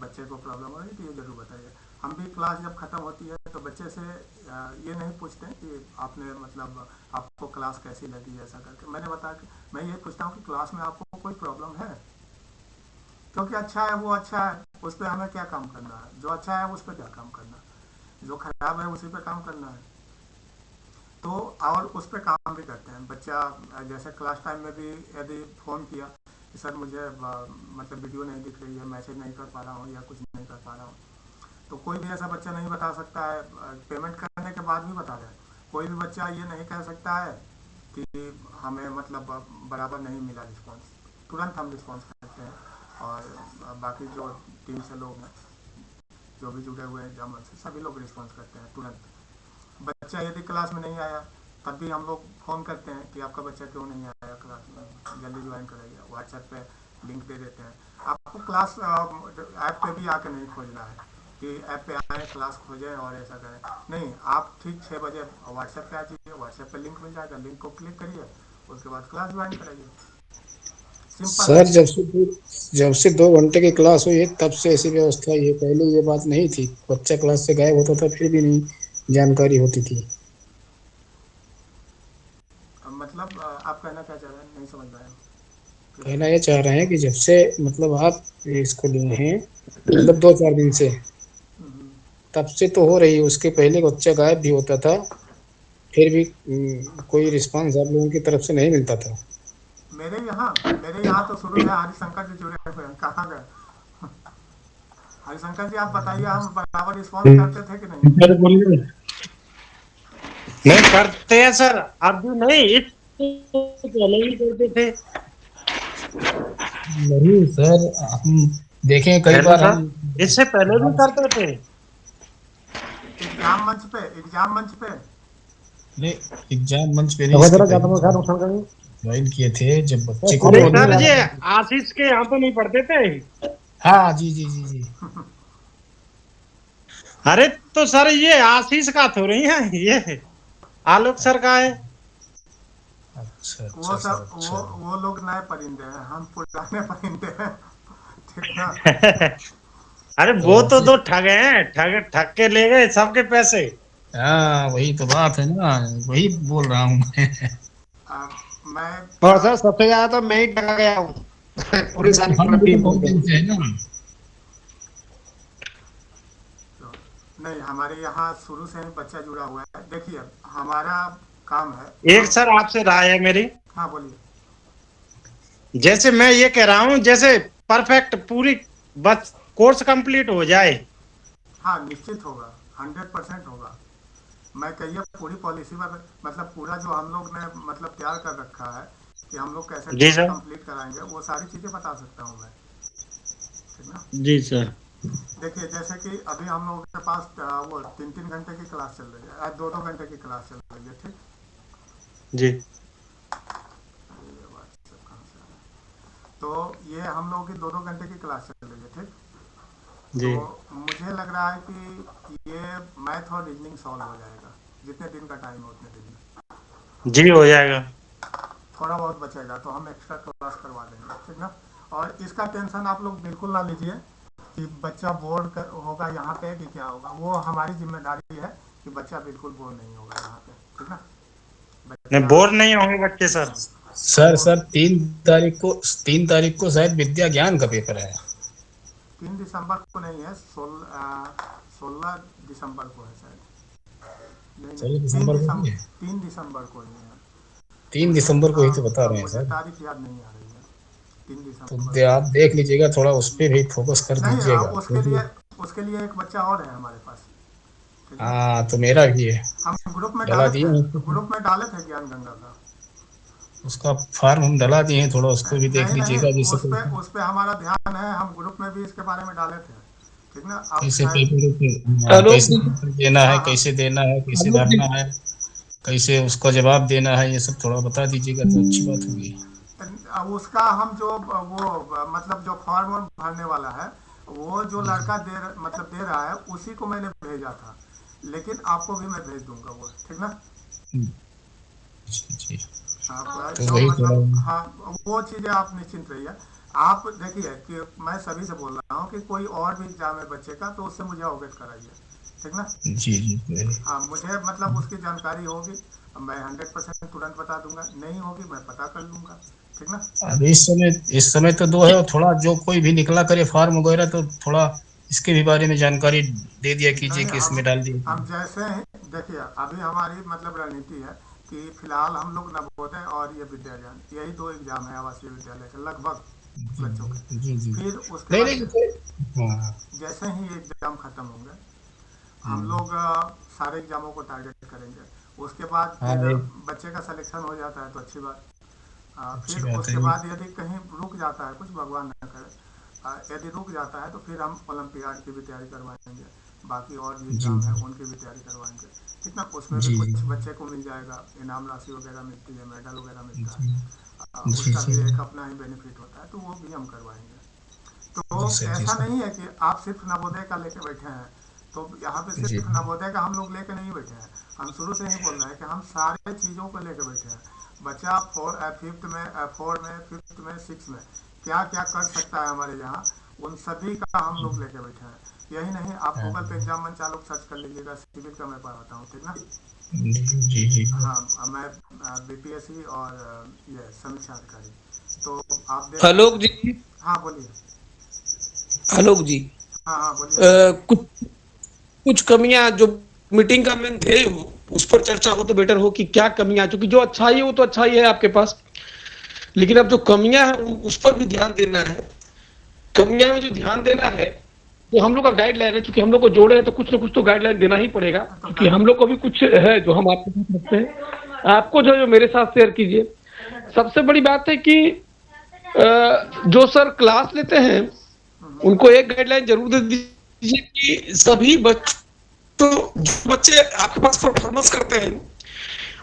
बच्चे को प्रॉब्लम हो रही है तो ये जरूर बताइए। हम भी क्लास जब ख़त्म होती है तो बच्चे से ये नहीं पूछते कि आपने मतलब आपको क्लास कैसी लगी, ऐसा करके मैंने बताया कि मैं ये पूछता हूँ कि क्लास में आपको कोई प्रॉब्लम है, क्योंकि अच्छा है वो अच्छा है, उस पर हमें क्या काम करना है, जो अच्छा है उस पर क्या काम करना है, जो खराब है उसी पर काम करना है। तो और उस पर काम भी करते हैं। बच्चा जैसे क्लास टाइम में भी यदि फ़ोन किया कि सर मुझे मतलब वीडियो नहीं दिख रही है, मैसेज नहीं कर पा रहा हूँ या कुछ नहीं कर पा रहा हूँ, तो कोई भी ऐसा बच्चा नहीं बता सकता है, पेमेंट करने के बाद भी बता रहे हैं, कोई भी बच्चा ये नहीं कह सकता है कि हमें मतलब बराबर नहीं मिला रिस्पॉन्स। तुरंत हम रिस्पॉन्स करते हैं और बाकी जो टीम से लोग हैं जो भी जुड़े हुए हैं जमन से, सभी लोग रिस्पॉन्स करते हैं तुरंत। बच्चा यदि क्लास में नहीं आया तब भी हम लोग फ़ोन करते हैं कि आपका बच्चा क्यों नहीं आया क्लास में, जल्दी ज्वाइन कराइए। व्हाट्सएप पे लिंक दे देते हैं। आपको क्लास ऐप पे भी आके नहीं खोजना है कि ऐप पे आए क्लास खोजें और ऐसा करें, नहीं। आप ठीक 6 बजे व्हाट्सएप पे आ जाइए, व्हाट्सएप पे लिंक मिल जाएगा, लिंक को क्लिक करिए, उसके बाद क्लास ज्वाइन कराइए। सिंपल सर है। जब से 2 घंटे की क्लास हुई है तब से ऐसी व्यवस्था है, पहले ये बात नहीं थी। बच्चा क्लास से गायब होता था फिर भी नहीं जानकारी होती थी। मतलब आप कहना क्या चाह रहे हैं, नहीं समझ पाया फिर से। कहना ये चाह रहे हैं कि जब से मतलब आप इसको लिए हैं, मतलब 2-4 दिन से, हम्म। तब से तो हो रही है। उसके पहले बच्चा गायब भी होता था, फिर भी कोई रिस्पांस आप लोगों की तरफ से नहीं मिलता था। मेरे यहाँ तो शुरू से हरिशंकर जी जुड़े हुए हैं, कहाँ गए हरिशंकर जी? आप बताइए, हम बराबर रिस्पॉन्स करते थे कि नहीं? सर बोलिए। नहीं करते हैं सर, अभी नहीं, इससे पहले ही करते थे। नहीं सर, हम देखें कई हेलो बार सर, हम इससे पहले भी करते थे। एग्जाम मंच पे नहीं, एग्जाम मंच पे नहीं, इसके पहले ज्वाइन किए थे जब बच्चे को नहीं बोर्ड सर, में। ये आशीष के यहाँ तो नहीं पढ़ते थे। हाँ जी जी जी जी। अरे तो सर ये आशीष का थोड़ी है, ये आलोक सर का है। अच्छा वो अच्छा सर, सब अच्छा। वो लोग नए परिंदे हैं, हम पुराने परिंदे हैं। ठीक ना। अरे तो वो तो दो ठग हैं, ठग ठग के ले गए सबके पैसे। हाँ, वही तो बात है ना, वही बोल रहा हूँ मैं। मैं और सर सबसे ज्यादा तो मैं ही टका गया हूँ पूरी सारी हम भी तो टीम बहुत में। दिन से है ना। तो नहीं, हमारे यहाँ शुरू से ही बच्चा जुड़ा हुआ है। देखिए, हमारा काम है। एक सर आपसे राय है मेरी, हाँ बोलिए। जैसे मैं ये कह रहा हूँ, जैसे परफेक्ट पूरी बस कोर्स कंप्लीट हो जाए। हाँ, निश्चित होगा, 100% होगा। मैं कहिए पूरी पॉलिसी में मतलब पूरा जो हम लोग ने मतलब तैयार कर रखा है कि हम लोग कैसे जी कोर्स सर। कंप्लीट कराएंगे, वो सारी चीज़ें बता सकता हूँ मैं। ठीक ना। जी सर। देखिए, जैसे कि अभी हम लोगों के पास वो 3-3 घंटे की क्लास चल रही है, 2-2 घंटे की क्लास चल रही है। ठीक। जी ये WhatsApp कहाँ से आ रहा है? तो ये हम लोगों की 2-2 घंटे की क्लास चल रही है। ठीक। तो जी मुझे लग रहा है कि ये मैथ और रीजनिंग सॉल्व हो जाएगा, जितने दिन का टाइम है उतने दिन में। जी हो जाएगा। थोड़ा बहुत बचेगा तो हम एक्स्ट्रा क्लास करवा देंगे। ठीक ना। और इसका टेंशन आप लोग बिल्कुल ना लीजिए कि बच्चा बोर्ड होगा यहाँ पे कि क्या होगा, वो हमारी जिम्मेदारी है कि बच्चा बिल्कुल बोर नहीं होगा यहाँ पे। ठीक ना। नहीं, बच्चा बोर नहीं होंगे बच्चे सर। Sir bore. सर 3 तारीख को शायद विद्या ज्ञान का पेपर है। 3 दिसंबर को नहीं है, 16 दिसंबर को है शायद। नहीं नहीं, 16 दिसंबर को भी है। 3 दिसंबर को ही है। 3 मुझे दिसंबर को ही तो बता रहे हैं मुझे सर। तारीख याद नहीं आ रही है। 3 तो दिसंबर आप देख लीजिएगा, थोड़ा उस पर भी फोकस कर नहीं, दीजिएगा। उसके लिए एक बच्चा और है हमारे पास, ठीक है। हाँ, तो मेरा भी है, हम ग्रुप में डला डाले दिए थे, हैं उसको। ग्रुप में डाले थे ज्ञान गंगा का। उसका फार्म हम डला दिए हैं, थोड़ा उसको भी देख नहीं नहीं, लीजिएगा, जैसे उस पे हमारा ध्यान है, हम ग्रुप में भी इसके बारे में डाले थे, ठीक ना। आप कैसे शायद, आलोक कैसे जी। पेपर देना है, हाँ हाँ, कैसे देना है, कैसे आलोक जी। भरना है, कैसे उसका जवाब देना है, ये सब थोड़ा बता दीजिएगा तो अच्छी बात होगी। उसका हम जो वो मतलब जो फॉर्म भरने वाला है, वो जो जी जी लड़का मतलब दे रहा है, उसी को मैंने भेजा था, लेकिन आपको भी मैं भेज दूंगा वो, ठीक ना। जी जी। आप तो जो वही थोड़ा। मतलब, हाँ, वो चीज़ें आप निश्चिंत रहिए। आप देखिए कि मैं सभी से बोल रहा हूँ कि कोई और भी एग्जाम है बच्चे का, तो उससे मुझे अवगत कराइए, ठीक ना। जी जी वही। हाँ, मुझे मतलब उसकी जानकारी होगी, मैं 100% तुरंत बता दूंगा, नहीं होगी मैं पता कर लूंगा, ठीक ना। अब इस समय तो दो है, और थोड़ा जो कोई भी निकला करे फॉर्म वगैरह, तो थोड़ा इसके भी बारे में जानकारी दे दिया कीजिए नहीं, कि इसमें डाल दिए। हम जैसे ही देखिए, अभी हमारी मतलब रणनीति है कि फिलहाल हम लोग नवोदय और ये विद्यालय, यही 2 एग्जाम है आवासीय विद्यालय के लगभग जी बच्चों के। जी जी। फिर उसके नहीं बाद नहीं, हाँ। जैसे ही ये एग्जाम खत्म होंगे, हम हम्म, लोग सारे एग्जामों को टारगेट करेंगे। उसके बाद हाँ फिर एक बच्चे का सिलेक्शन हो जाता है तो अच्छी बात। अच्छी फिर बात है उसके ये। बाद यदि कहीं रुक जाता है, कुछ भगवान न करे, यदि रुक जाता है तो फिर हम ओलंपियाड की भी तैयारी करवाएंगे, बाकी और भी जी एग्जाम है जी उनकी भी तैयारी करवाएंगे, ठीक ना। उसमें भी जी कुछ बच्चे को मिल जाएगा, इनाम राशि वगैरह मिलती है, मेडल वगैरह मिलता जी है, जी उसका जी भी एक अपना ही बेनिफिट होता है, तो वो भी हम करवाएंगे। तो जी सर, जी ऐसा सर। नहीं है कि आप सिर्फ नवोदय का लेके बैठे हैं, तो यहाँ पे जी सिर्फ नवोदय का हम लोग लेके नहीं बैठे हैं। हम शुरू से ही बोल रहे हैं कि हम सारे चीज़ों को लेके बैठे हैं। बच्चा फिफ्थ में, फोर में, फिफ्थ में, सिक्स में क्या क्या कर सकता है हमारे यहाँ, उन सभी का हम लोग लेके बैठे हैं। यही नहीं, आप हाँ, गूगल पे एग्जाम मंच लोग सर्च कर लीजिएगा, सिविल का मैं पढ़ाता हूँ, ठीक ना। जी जी जी हाँ, मैं बीपीएससी और ये समीक्षा अधिकारी, तो आप देख सकते आलोक हैं। जी। हाँ बोलिए। आलोक जी। हाँ हाँ बोलिए सर। कुछ कुछ कमियां जो मीटिंग का मेन ध्येय हो, उस पर चर्चा हो तो बेटर हो कि क्या कमियां, क्योंकि जो अच्छाई है वो तो अच्छाई है आपके पास, लेकिन अब जो कमियां हैं उस पर भी ध्यान देना है। कमियां में जो ध्यान देना है, तो हम लोग का गाइडलाइन है, क्योंकि हम लोग को जोड़े हैं तो कुछ ना कुछ तो गाइडलाइन देना ही पड़ेगा, तो क्योंकि हम लोग को भी कुछ है जो हम आपके साथ रखते हैं। आपको जो मेरे साथ शेयर कीजिए। सबसे बड़ी बात है कि जो सर क्लास लेते हैं उनको एक गाइडलाइन जरूर दे दीजिए कि सभी बच्चों, जो बच्चे आपके पास परफॉर्मेंस करते हैं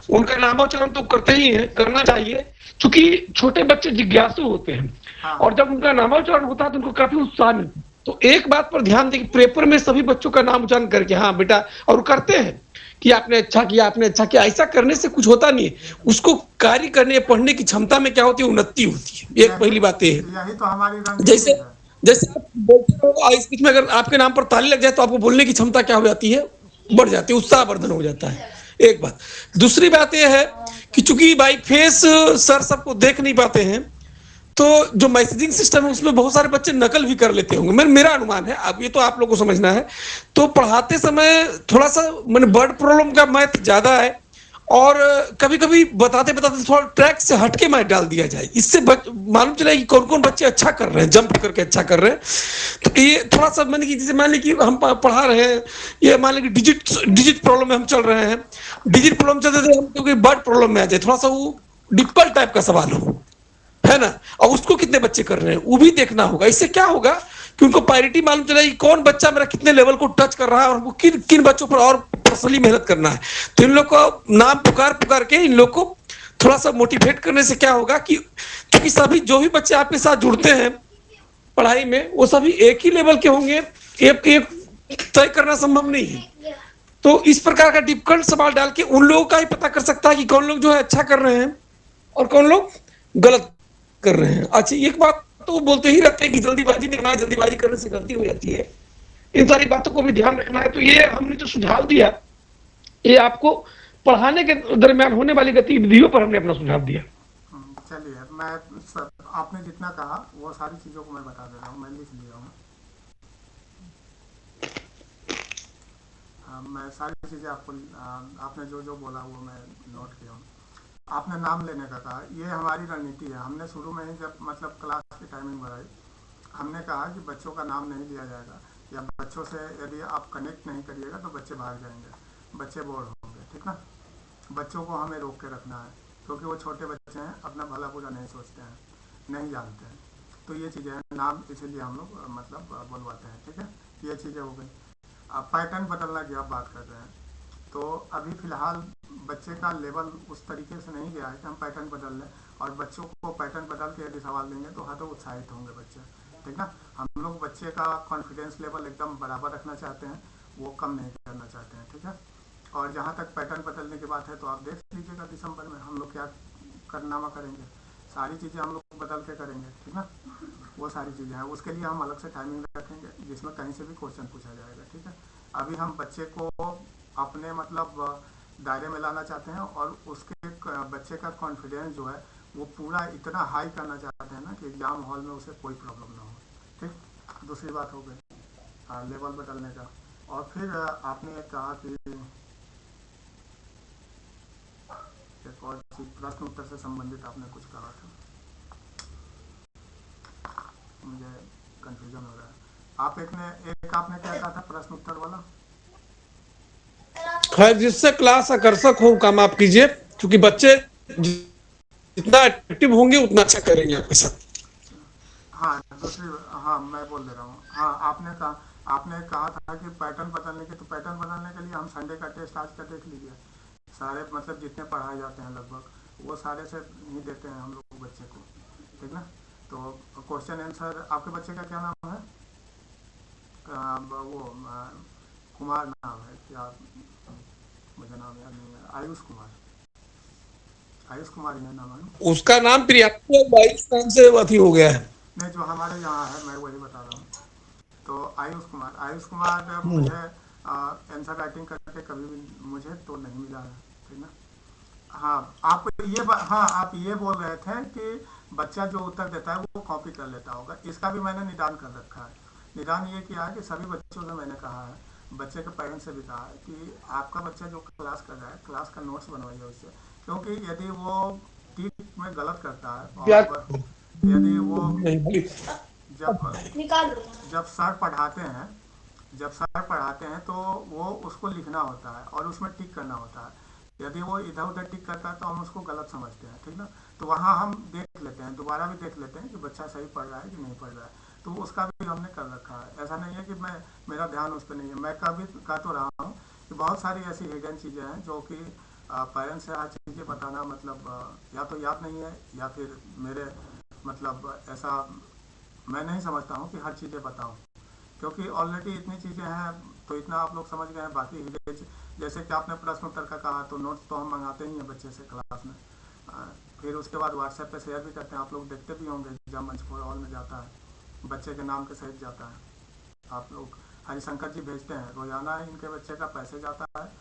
उनका नामोच्चारण तो करते ही हैं, करना चाहिए, क्योंकि छोटे बच्चे जिज्ञासु होते हैं, हाँ और जब उनका नामोच्चारण होता है तो उनको काफी उत्साह मिलता है। तो एक बात पर ध्यान दें कि पेपर में सभी बच्चों का नाम उच्चारण करके, हाँ बेटा, और करते हैं कि आपने अच्छा किया, आपने अच्छा किया। ऐसा करने से कुछ होता नहीं है, उसको कार्य करने, पढ़ने की क्षमता में क्या होती है, उन्नति होती है। एक यही पहली बात ये है। यही तो हमारी रणनीति जैसे है। जैसे आप बोलते हो, इस बीच में अगर आपके नाम पर ताली लग जाए तो आपको बोलने की क्षमता क्या हो जाती है, बढ़ जाती है, उत्साहवर्धन हो जाता है। एक बात। दूसरी बात यह है कि चूंकि बाई फेस सर सबको देख नहीं पाते हैं, तो जो मैसेजिंग सिस्टम है उसमें बहुत सारे बच्चे नकल भी कर लेते होंगे, मेरा अनुमान है, अब ये तो आप लोगों को समझना है। तो पढ़ाते समय थोड़ा सा मैंने वर्ड प्रॉब्लम का मैथ ज्यादा है, और कभी कभी बताते बताते थोड़ा ट्रैक से हटके मैथ डाल दिया जाए, इससे मालूम चला कि कौन कौन बच्चे अच्छा कर रहे हैं, जंप करके अच्छा कर रहे हैं। तो ये थोड़ा सा मैंने कि जैसे मान ली कि हम पढ़ा रहे हैं, ये मान ली कि डिजिट डिजिट प्रॉब्लम में हम चल रहे हैं, डिजिट प्रॉब्लम चलते थे हम, क्योंकि वर्ड प्रॉब्लम में आ जाए, थोड़ा सा वो डिफिकल्ट टाइप का सवाल हो, है ना, और उसको कितने बच्चे कर रहे हैं वो भी देखना होगा। इससे क्या होगा कि उनको प्रायोरिटी मालूम चला कि कौन बच्चा मेरा कितने लेवल को टच कर रहा है, और हमको किन किन बच्चों पर और पर्सनली मेहनत करना है। तो इन लोग को नाम पुकार पुकार के इन लोग को थोड़ा सा मोटिवेट करने से क्या होगा कि, क्योंकि सभी जो भी बच्चे आपके साथ जुड़ते हैं पढ़ाई में, वो सभी एक ही लेवल के होंगे, एक एक तय करना संभव नहीं है। तो इस प्रकार का डिफिकल्ट सवाल डाल के उन लोगों का ही पता कर सकता है कि कौन लोग जो है अच्छा कर रहे हैं और कौन लोग गलत कर रहे हैं। अच्छा, एक बात तो बोलते ही रहते हैं कि जल्दीबाजी नहीं करना है, जल्दीबाजी करने से गलती हो जाती है। इन सारी बातों को भी ध्यान रखना है। तो ये हमने जो सुझाव दिया, ये आपको पढ़ाने के दरमियान होने वाली गतिविधियों पर हमने अपना सुझाव दिया। चलिए, मैं आपने जितना कहा वो सारी चीज़ों को मैं बता दे रहा हूँ, मैं लिख लिया हूँ। मैं सारी चीज़ें आपको, आपने जो जो बोला वो मैं नोट किया हूँ। आपने नाम लेने का कहा, ये हमारी रणनीति है। हमने शुरू में ही जब मतलब क्लास की टाइमिंग बढ़ाई। हमने कहा कि बच्चों का नाम नहीं लिया जाएगा, या बच्चों से यदि आप कनेक्ट नहीं करिएगा तो बच्चे भाग जाएंगे, बच्चे बोर होंगे, ठीक ना। बच्चों को हमें रोक के रखना है, क्योंकि वो छोटे बच्चे हैं, अपना भला बुरा नहीं सोचते हैं, नहीं जानते हैं। तो ये चीज़ें हैं, नाम इसीलिए हम लोग मतलब बुलवाते हैं, ठीक है। ये चीज़ें हो गई। अब पैटर्न बदलना की आप बात कर रहे हैं, तो अभी फ़िलहाल बच्चे का लेवल उस तरीके से नहीं गया है कि हम पैटर्न बदल लें, और बच्चों को पैटर्न बदल के यदि सवाल देंगे तो हर उत्साहित होंगे बच्चे, ठीक ना। हम लोग बच्चे का कॉन्फिडेंस लेवल एकदम बराबर रखना चाहते हैं, वो कम नहीं करना चाहते हैं, ठीक है। और जहाँ तक पैटर्न बदलने की बात है, तो आप देख लीजिएगा दिसंबर में हम लोग क्या कारनामा करेंगे, सारी चीज़ें हम लोग बदल के करेंगे, ठीक ना। वो सारी चीज़ें हैं, उसके लिए हम अलग से टाइमिंग रखेंगे जिसमें कहीं से भी क्वेश्चन पूछा जाएगा, ठीक है। अभी हम बच्चे को अपने मतलब दायरे में लाना चाहते हैं, और उसके बच्चे का कॉन्फिडेंस जो है वो पूरा इतना हाई करना चाहते हैं ना कि एग्ज़ाम हॉल में उसे कोई प्रॉब्लम ना हो, ठीक। दूसरी बात हो गई लेवल बदलने का। और फिर आपने कहा कि एक और चीज़ प्रश्न उत्तर से संबंधित आपने कुछ कहा था, मुझे कंफ्यूजन हो रहा है। एक आपने क्या कहा था प्रश्न उत्तर वाला? खैर, जिससे क्लास आकर्षक हो काम आप कीजिए, क्योंकि बच्चे जितना एक्टिव होंगे उतना अच्छा करेंगे आपके साथ। हाँ दूसरी, हाँ मैं बोल दे रहा हूँ। हाँ आपने कहा था कि पैटर्न बदलने के, तो पैटर्न बदलने के लिए हम संडे का टेस्ट आज का देख लीजिए। सारे मतलब जितने पढ़ाए जाते हैं लगभग वो सारे से ही देते हैं हम लोग बच्चे को, ठीक ना। तो क्वेश्चन आंसर, आपके बच्चे का क्या नाम है? वो कुमार नाम है क्या? मुझे नाम याद नहीं है। आयुष कुमार ही है नाम है। उसका नाम प्रियांका 22 नाम से अथी हो गया है। नहीं, जो हमारे यहाँ है मैं वही बता रहा हूँ। तो आयुष कुमार मुझे आंसर राइटिंग करके कभी भी मुझे तो नहीं मिला है, ठीक ना। हाँ आप ये बोल रहे थे कि बच्चा जो उत्तर देता है वो कॉपी कर लेता होगा। इसका भी मैंने निदान कर रखा है। निदान ये किया है कि सभी बच्चों से मैंने कहा है, बच्चे के पेरेंट्स से भी कहा है कि आपका बच्चा जो क्लास कर रहा है, क्लास का नोट्स बनवाइए उससे, क्योंकि यदि वो टीक में गलत करता है, और यदि वो जब सर पढ़ाते हैं तो वो उसको लिखना होता है और उसमें टिक करना होता है। यदि वो इधर उधर टिक करता है तो हम उसको गलत समझते हैं, ठीक ना। तो वहाँ हम देख लेते हैं, दोबारा भी देख लेते हैं कि बच्चा सही पढ़ रहा है कि नहीं पढ़ रहा है। तो उसका भी हमने कर रखा है। ऐसा नहीं है कि मेरा ध्यान उस पर नहीं है। मैं कभी कह तो रहा हूँ कि बहुत सारी ऐसी हिडन चीज़ें हैं जो कि पेरेंट्स से आज चीज़ें बताना मतलब या तो याद नहीं है, या फिर मेरे मतलब ऐसा मैं नहीं समझता हूँ कि हर चीज़ें बताऊँ, क्योंकि ऑलरेडी इतनी चीज़ें हैं तो इतना आप लोग समझ गए हैं। बाकी हिडन, जैसे कि आपने प्रश्न उत्तर का कहा, तो नोट्स तो हम मंगाते ही हैं बच्चे से क्लास में। फिर उसके बाद व्हाट्सएप पे शेयर भी करते हैं। आप लोग देखते भी होंगे जब मंच फॉर ऑल में जाता है बच्चे के नाम के सहित जाता है। आप लोग हरिशंकर जी भेजते हैं, रोजाना इनके बच्चे का पैसे जाता है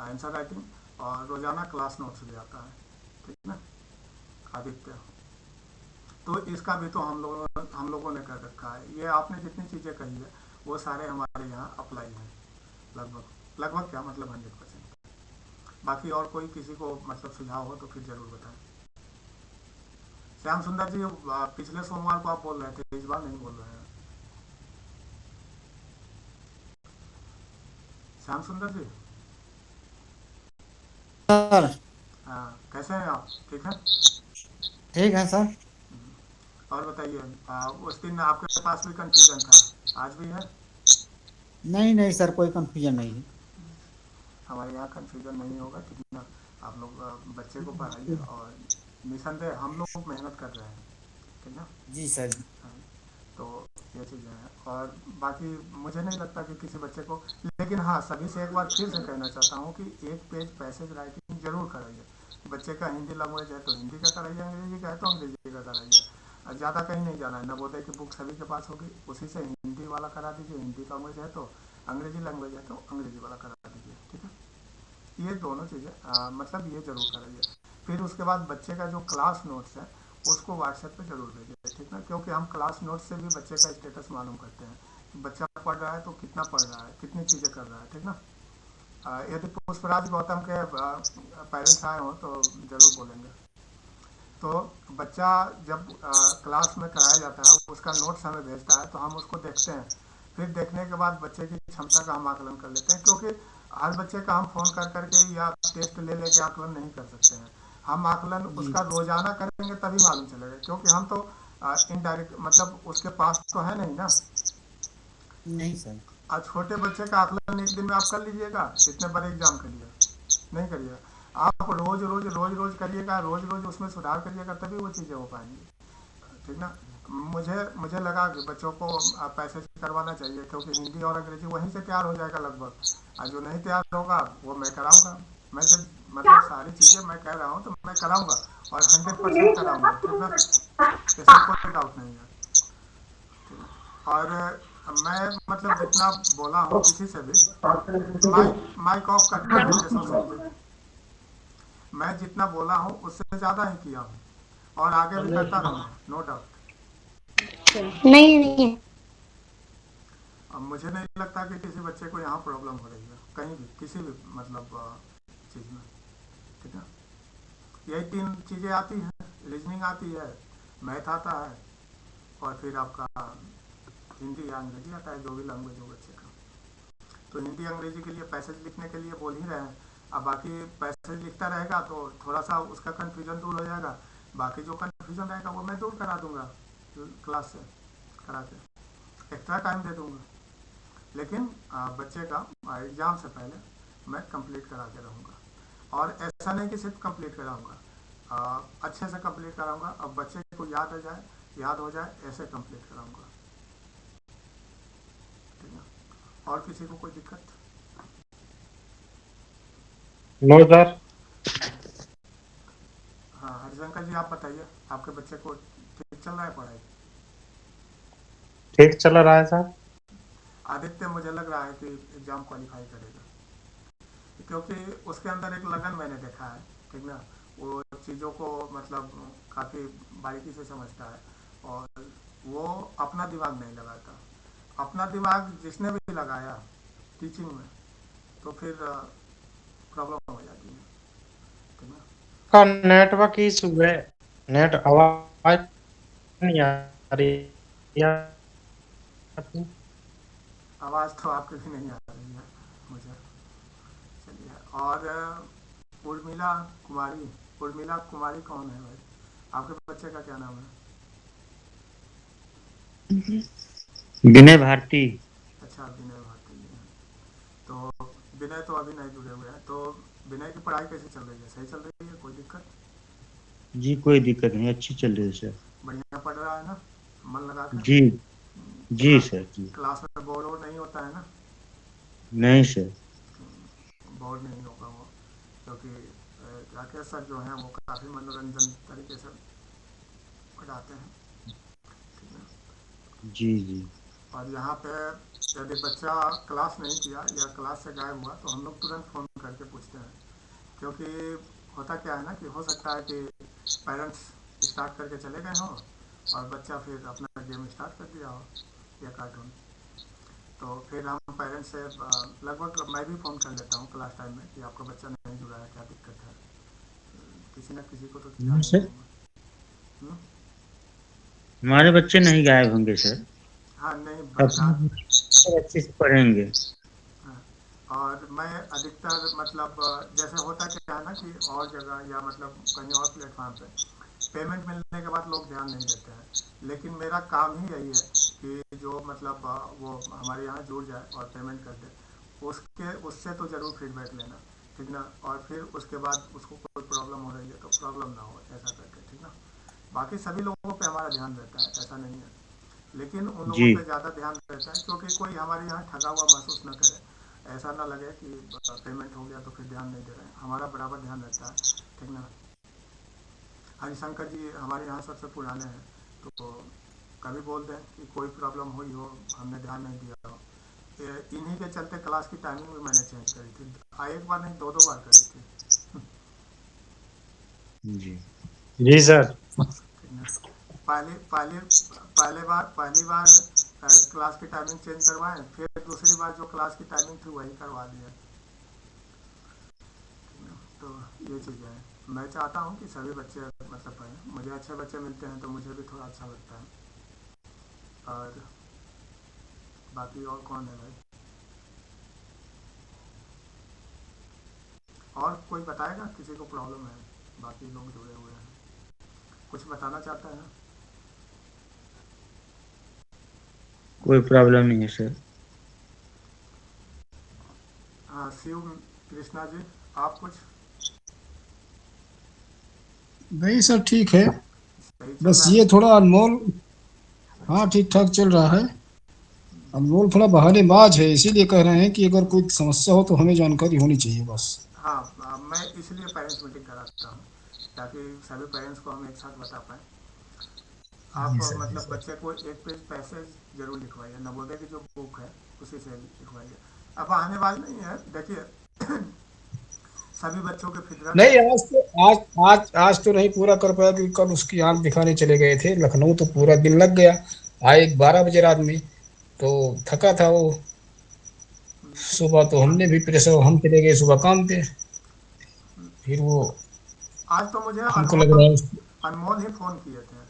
आंसर राइटिंग, और रोजाना क्लास नोट्स भी आता है, ठीक ना, आदित्य। तो इसका भी तो हम लोगों ने कर रखा है। ये आपने जितनी चीज़ें कही है वो सारे हमारे यहाँ अप्लाई हैं, लगभग क्या मतलब 100%। बाकी और कोई किसी को मतलब सुझाव हो तो फिर जरूर बताएं। श्याम सुंदर जी, पिछले सोमवार को आप बोल रहे थे, इस बार नहीं बोल रहे हैं। श्याम सुंदर जी, सर हाँ कैसे हैं आप? ठीक है, ठीक है सर। और बताइए, उस दिन आपके पास भी कंफ्यूजन था, आज भी है? नहीं नहीं सर, कोई कंफ्यूजन नहीं है। हमारे यहाँ कंफ्यूजन नहीं होगा, ठीक ना। आप लोग बच्चे को पढ़ाइए, और निसंदेह हम लोग मेहनत कर रहे हैं, ठीक ना। जी सर। तो ये चीज़ें हैं, और बाकी मुझे नहीं लगता कि किसी बच्चे को, लेकिन हाँ सभी से एक बार फिर से कहना चाहता हूँ कि एक पेज पैसेज राइटिंग जरूर कराइए। बच्चे का हिंदी लैंग्वेज है तो हिंदी का कराइए, अंग्रेजी का है तो अंग्रेजी का कराइए। ज़्यादा कहीं नहीं जाना है। नवोदय की बुक सभी के पास होगी, उसी से हिंदी वाला करा दीजिए, हिंदी लैंग्वेज है तो अंग्रेजी लैंग्वेज है तो अंग्रेजी वाला करा दीजिए, ठीक है। ये दोनों चीज़ें मतलब ये जरूर कराइए। फिर उसके बाद बच्चे का जो क्लास नोट्स है उसको व्हाट्सएप पे जरूर भेजिए, ठीक ना, क्योंकि हम क्लास नोट्स से भी बच्चे का स्टेटस मालूम करते हैं कि बच्चा पढ़ रहा है तो कितना पढ़ रहा है, कितनी चीज़ें कर रहा है, ठीक ना। यदि पुष्पराज गौतम के पेरेंट्स आए हों तो जरूर बोलेंगे। तो बच्चा जब क्लास में कराया जाता है उसका नोट्स हमें भेजता है तो हम उसको देखते हैं। फिर देखने के बाद बच्चे की क्षमता का हम आकलन कर लेते हैं, क्योंकि हर बच्चे का हम फोन कर करके या टेस्ट ले लेके आकलन नहीं कर सकते हैं। हम आकलन उसका रोजाना करेंगे तभी मालूम चलेगा, क्योंकि हम तो इनडायरेक्ट मतलब उसके पास तो है नहीं ना। नहीं सर। आज छोटे बच्चे का आकलन एक दिन में आप कर लीजिएगा इतने बड़े एग्जाम के लिए? नहीं करिएगा। आप रोज रोज करिएगा, रोज रोज उसमें सुधार करिएगा, तभी वो चीज़ें हो पाएंगी। ठीक ना। मुझे मुझे लगा कि बच्चों को पैसे से करवाना चाहिए, क्योंकि हिंदी और अंग्रेजी वहीं से तैयार हो जाएगा लगभग। और जो नहीं तैयार होगा वो मैं कराऊंगा। मैं जब मतलब सारी चीज़ें मैं कह रहा हूँ तो मैं कराऊंगा, और 100% कराऊंगा। ठीक ना, इसमें कोई डाउट नहीं है। और मैं मतलब जितना बोला हूँ किसी से भी माइक ऑफ कर दीजिए सोशल जी। मैं जितना बोला हूँ उससे ज़्यादा ही किया हूँ, और आगे भी करता रहूँगा, नो डाउट। नहीं नहीं। अब मुझे नहीं लगता कि किसी बच्चे को यहाँ प्रॉब्लम हो रही है कहीं भी, किसी भी मतलब चीज़ में। ठीक है, यही 3 चीज़ें आती हैं। रीजनिंग आती है, मैथ आता है, और फिर आपका हिंदी या अंग्रेजी आता है, जो भी लैंग्वेज हो बच्चे का। तो हिंदी अंग्रेजी के लिए पैसेज लिखने के लिए बोल ही रहे हैं। अब बाकी पैसेज लिखता रहेगा तो थोड़ा सा उसका कन्फ्यूजन दूर हो जाएगा। बाकी जो कन्फ्यूजन रहेगा वो मैं दूर करा दूंगा क्लास से करा के, एक्स्ट्रा टाइम दे दूंगा। लेकिन बच्चे का एग्ज़ाम से पहले मैं कंप्लीट करा के रहूँगा। और ऐसा नहीं कि सिर्फ कंप्लीट कराऊँगा, अच्छे से कंप्लीट कराऊँगा। अब बच्चे को याद हो जाए ऐसे कंप्लीट कराऊँगा। ठीक है, और किसी को कोई दिक्कत? No sir. हाँ हरिशंकर जी, आप बताइए, आपके बच्चे को ठीक चल रहा है पढ़ाई? ठीक चल रहा है सर। आदित्य मुझे लग रहा है कि एग्ज़ाम क्वालिफाई करेगा, क्योंकि उसके अंदर एक लगन मैंने देखा है। ठीक ना, वो चीज़ों को मतलब काफ़ी बारीकी से समझता है, और वो अपना दिमाग नहीं लगाता। अपना दिमाग जिसने भी लगाया टीचिंग में तो फिर प्रॉब्लम हो जाती है। ठीक ना, का नेटवर्क इशू है, नेट आवाज नहीं आ रही है आपकी? आवाज़ तो आपकी भी नहीं आ रही है मुझे। चलिए, और उर्मिला कुमारी कौन है भाई? आपके बच्चे का क्या नाम है? विनय भारती। अच्छा, विनय भारती जी हैं। तो विनय तो अभी नहीं जुड़े हुए हैं, तो विनय की पढ़ाई कैसी चल रही है? सही चल रही है, कोई दिक्कत? जी कोई दिक्कत नहीं, अच्छी चल रही है सर। बढ़िया पढ़ रहा है ना, मन लगा कर? जी जी क्लास सर जी। क्लास में बोर वोर नहीं होता है ना? नहीं सर। बोर नहीं होगा वो, क्योंकि राकेश सर जो हैं वो काफ़ी मनोरंजन तरीके से पढ़ाते हैं। ठीक है, जी जी। और यहाँ पे यदि बच्चा क्लास नहीं किया या क्लास से गायब हुआ तो हम लोग तुरंत फ़ोन करके पूछते हैं, क्योंकि होता क्या है ना कि हो सकता है कि पेरेंट्स स्टार्ट करके चले गए हों और बच्चा फिर अपना गेम स्टार्ट कर दिया हो या कार्टून। तो फिर हम पेरेंट्स से लगभग मैं भी फ़ोन कर लेता हूँ क्लास टाइम में कि आपका बच्चा नहीं जुड़ा है, क्या दिक्कत है? किसी न किसी को तो किया नहीं सर होगा। हमारे बच्चे नहीं गायब होंगे सर, हाँ नहीं सब अच्छे से पढ़ेंगे। हाँ, और मैं अधिकतर मतलब जैसे होता क्या है ना कि और जगह या मतलब कहीं और प्लेटफॉर्म पे पेमेंट मिलने के बाद लोग ध्यान नहीं देते हैं, लेकिन मेरा काम ही यही है कि जो मतलब वो हमारे यहाँ जुड़ जाए और पेमेंट कर दे, उससे तो ज़रूर फीडबैक लेना। ठीक ना, और फिर उसके बाद उसको कोई प्रॉब्लम हो रही है तो प्रॉब्लम ना हो ऐसा करके। ठीक ना, बाकी सभी लोगों पे हमारा ध्यान रहता है, ऐसा नहीं है, लेकिन उन लोगों जी पे ज़्यादा ध्यान रहता है क्योंकि कोई हमारे यहाँ ठगा हुआ महसूस न करे। ऐसा ना लगे कि पेमेंट हो गया तो फिर ध्यान नहीं दे रहे हैं, हमारा बराबर ध्यान रहता है। ठीक ना, हरिशंकर जी हमारे यहाँ सबसे पुराने हैं, तो कभी बोल दें कि कोई प्रॉब्लम हुई हो, हमने ध्यान नहीं दिया हो। इन्हीं के चलते क्लास की टाइमिंग भी मैंने चेंज करी थी, एक बार नहीं 2 बार करी थी। जी जी सर। ठीक ना, पहली बार क्लास की टाइमिंग चेंज करवाएं, फिर दूसरी बार जो क्लास की टाइमिंग थी वही करवा दिया। तो ये चीज़ें हैं, मैं चाहता हूँ कि सभी बच्चे मतलब पढ़ें। मुझे अच्छे बच्चे मिलते हैं तो मुझे भी थोड़ा अच्छा लगता है। और बाकी और कौन है भाई? और कोई बताएगा? किसी को प्रॉब्लम है? बाकी लोग जुड़े हुए हैं, कुछ बताना चाहते हैं? कोई प्रॉब्लम नहीं है सर। हाँ, शिव कृष्णा जी, आप कुछ? नहीं सर, ठीक है। सही चल बस रहा ये है? थोड़ा अनमोल, हाँ ठीक ठाक चल रहा है। अनमोल थोड़ा बहानेबाज है, इसीलिए कह रहे हैं कि अगर कोई समस्या हो तो हमें जानकारी होनी चाहिए बस। हाँ, मैं इसलिए पेरेंट्स मीटिंग कराता हूँ ताकि सभी पेरेंट्स को हम एक साथ बता पाएँ। आप जी सर, जी मतलब सर। बच्चे को एक पेज पैसेज जरूर लिखवाइए, नवोदय की जो बुक है उसी से लिखवाइए। अब बहानेबाज नहीं है, देखिए सभी बच्चों की फितरत है। नहीं, आज तो नहीं पूरा कर पाया क्योंकि कल उसकी आंख दिखाने चले गए थे लखनऊ, तो पूरा दिन लग गया। आए 12 बजे रात में, तो थका था वो। सुबह तो हमने भी प्रेशर, हम चले गए सुबह काम पे। फिर वो, आज तो मुझे हमको लग रहा है अनमोल ही फ़ोन किए थे।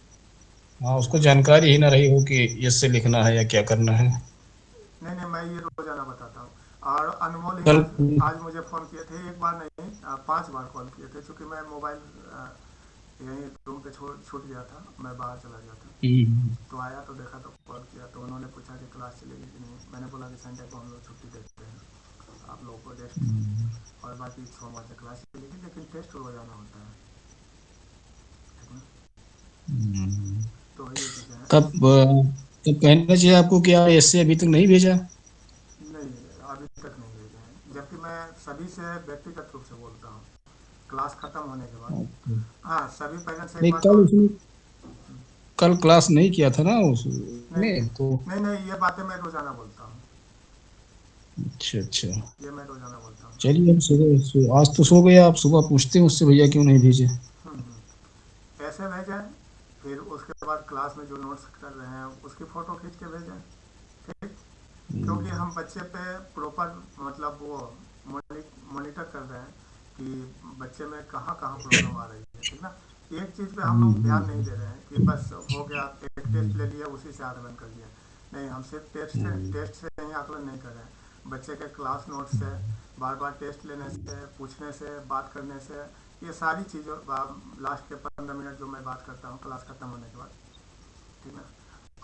हाँ, उसको जानकारी ही ना रही हो कि इससे लिखना है या क्या करना है। नहीं नहीं, मैं ये रोजाना बताता हूँ। और अनमोल ही कल आज मुझे फ़ोन किए थे, एक बार नहीं 5 बार कॉल किए थे, क्योंकि मैं मोबाइल यहीं रूम पे छूट गया था, मैं बाहर चला गया था। तो आया तो देखा तो कॉल किया, तो उन्होंने पूछा कि क्लास चलेगी कि नहीं। मैंने बोला कि संडे को हम लोग छुट्टी देते हैं, आप लोगों को रेस्ट, और बाकी सोमवार से क्लास चलेगी, लेकिन टेस्ट रोजाना होता है, ठीक है? तो ये चीज़ें हैं। कब कब कहना चाहिए आपको कि आप ऐसे अभी तक नहीं भेजा? नहीं, अभी तक नहीं भेजे हैं, जबकि मैं सभी से व्यक्तिगत रूप से बोलता हूँ क्लास ख़त्म होने के बाद। हाँ, सभी पेरेंट्स से एक नहीं, बार कल तो उसने कल क्लास नहीं किया था ना नहीं उसने तो। नहीं नहीं, ये बातें मैं रोज़ाना बोलता हूँ, अच्छा अच्छा, ये मैं रोज़ाना बोलता हूँ। चलिए हम आज तो सो गए, आप सुबह पूछते हैं उससे भैया क्यों नहीं भेजे। ऐसे भेजें, फिर उसके बाद क्लास में जो नोट्स कर रहे हैं उसकी फ़ोटो खींच के भेजें, ठीक? क्योंकि हम बच्चे पे प्रॉपर मतलब वो मॉनिटर कर रहे हैं कि बच्चे में कहाँ कहाँ प्रॉब्लम आ रही है, ठीक ना? एक चीज़ पे हम लोग ध्यान नहीं दे रहे हैं कि बस हो गया, एक टेस्ट ले लिया उसी से आकलन कर लिया। नहीं, हम सिर्फ टेस्ट से नहीं आकलन नहीं कर रहे हैं, बच्चे के क्लास नोट से, बार बार टेस्ट लेने से, पूछने से, बात करने से, ये सारी चीज़ों, लास्ट के 15 मिनट जो मैं बात करता हूँ क्लास खत्म होने के बाद, ठीक है?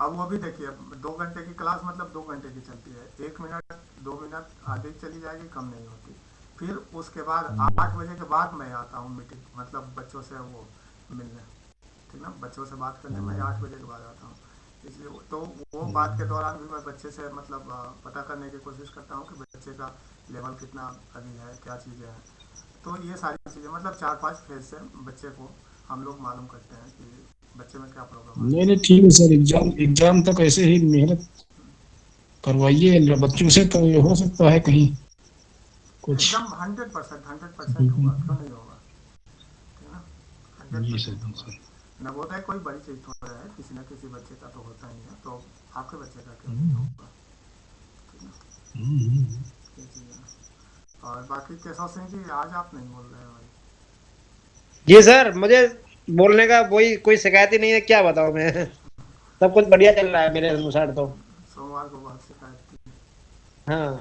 अब वो भी देखिए, 2 घंटे की क्लास मतलब 2 घंटे की चलती है, 1 मिनट 2 मिनट आगे चली जाएगी, कम नहीं होती। फिर उसके बाद 8 बजे के बाद मैं आता हूँ मीटिंग, मतलब बच्चों से वो मिलने, ठीक ना, बच्चों से बात करने मैं 8 बजे के बाद आता हूँ। इसलिए तो वो बात के दौरान भी मैं बच्चे से मतलब पता करने की कोशिश करता हूँ कि बच्चे का लेवल कितना अभी है, क्या चीज़ें हैं। तो ये सारी चीज़ें मतलब 4-5 फेज से बच्चे को हम लोग मालूम करते हैं कि बच्चे में क्या प्रॉब्लम आ रही नहीं नहीं, ठीक है सर, एग्जाम तक ऐसे ही मेहनत करवाइए बच्चों से, तो ये हो सकता है कहीं है। कुछ। एकदम 100% होगा, क्यों नहीं होगा, ठीक है ना? जी सर, 100% जी होगा। सर। नवोदय कोई बड़ी चीज़ थोड़ा है, किसी न किसी बच्चे का तो होता ही है, तो आपके बच्चे का क्यों नहीं होगा, ठीक है? ये चीज़ है। और बाकी केशव सिंह जी, आज आप नहीं बोल रहे हैं भाई? जी सर, मुझे बोलने का वही कोई शिकायत ही नहीं है, क्या बताऊं मैं। सब कुछ बढ़िया चल रहा है मेरे अनुसार तो। सोमवार को बहुत शिकायत थी। हाँ,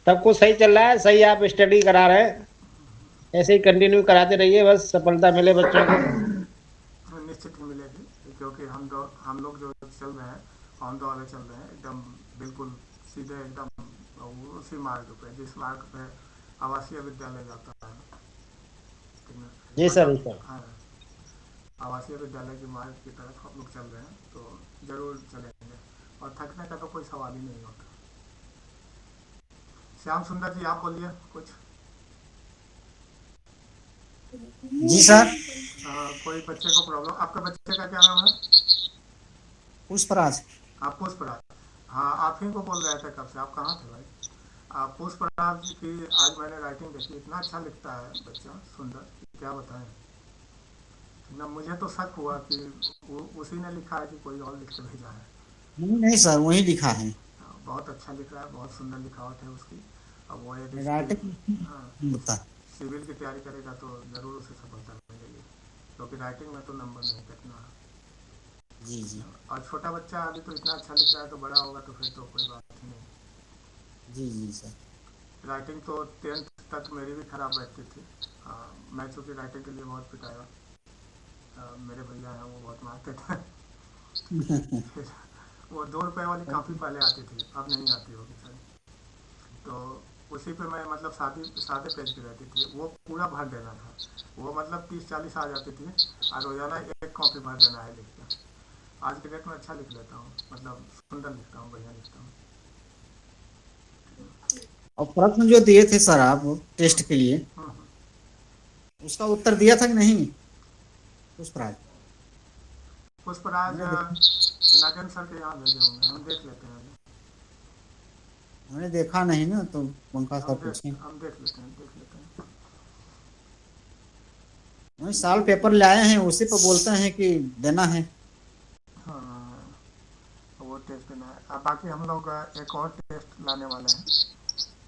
सब कुछ सही चल रहा है, सही आप स्टडी करा रहे हैं, ऐसे ही कंटिन्यू कराते रहिए, बस सफलता मिले बच्चों को। निश्चित ही मिलेगी, क्योंकि हम लोग जो चल रहे हैं, ऑन द वे चल रहे हैं, एकदम बिल्कुल सीधे, एकदम उसी मार्ग पे जिस मार्ग पे आवासीय विद्यालय जाता है, ठीक है? जी सर, जी मतलब सर। हाँ, आवासीय विद्यालय के मार्ग की तरफ हम लोग चल रहे हैं, तो जरूर चलेंगे, और थकने का तो कोई सवाल ही नहीं होता। श्याम सुंदर जी, आप बोलिए कुछ। जी सर। कोई बच्चे को प्रॉब्लम, आपके बच्चे का क्या नाम है? पुष्पराज। आप पुष्पराज, हाँ आप ही को बोल रहे थे कब से, आप कहाँ थे भाई? आप पुष्पराज जी की आज मैंने राइटिंग देखी, इतना अच्छा लिखता है बच्चा, सुंदर, क्या बताएं ना। मुझे तो शक हुआ कि उसी ने लिखा है कि कोई और लिख के भेजा है। नहीं नहीं सर, वही लिखा है। बहुत अच्छा लिख रहा है, बहुत सुंदर लिखावट है उसकी। अब वो यदि राइटिंग हाँ होता है। सिविल की तैयारी करेगा तो ज़रूर उसे सफलता मिलेगी। क्योंकि राइटिंग में तो नंबर नहीं कटना है। जी जी और छोटा बच्चा अभी तो इतना अच्छा लिख रहा है, तो बड़ा होगा तो फिर तो कोई बात ही नहीं। जी जी सर। राइटिंग तो 10th तक मेरी भी खराब रहती थी। मैं चूँकि राइटिंग के लिए बहुत पिटाया, मेरे भैया हैं वो बहुत मारते थे। फिर वो 2 रुपए वाली काफ़ी पहले आती थी, अब नहीं आती होगी सर। तो उसी पे मैं मतलब सादे पेज की रहती थी, वो पूरा भर देना था। वो मतलब 30-40 आ जाती थी, और रोजाना एक कॉपी भर देना है लिख के। आज के डेट में अच्छा लिख लेता हूँ, मतलब सुंदर लिखता हूँ, बढ़िया लिखता हूँ। और प्रश्न जो दिए थे सर आप टेस्ट के लिए, उसका उत्तर दिया था कि नहीं पुष्पराज? पुष्पराज मैंने नागेंद्र सर के यहाँ भेजे होंगे, हम देख लेते हैं। मैंने देखा नहीं ना, तो पंकज सर पूछें। हम देख लेते हैं, देख लेते हैं। वही साल पेपर लाए हैं, उसी पर बोलते हैं कि देना है। हाँ, वो टेस्ट देना है। अब बाकी हम लोग एक और टेस्ट लाने वाले हैं,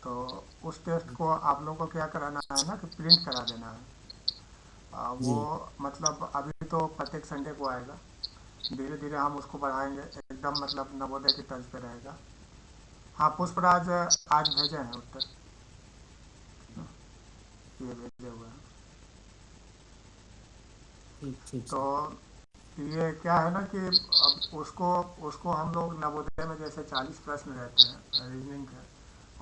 तो उस टेस्ट को आप लोगों को क्या कराना है ना, कि प्रिंट करा देना है। वो मतलब अभी तो प्रत्येक संडे को आएगा, धीरे धीरे हम उसको बढ़ाएंगे, एकदम मतलब नवोदय की तर्ज पे रहेगा। हाँ, पुष्पराज आज भेजे हैं उत्तर, ये भेजे हुए हैं। ठीक तो ये क्या है ना कि अब उसको उसको हम लोग नवोदय में जैसे 40 प्रश्न रहते हैं रीजनिंग के,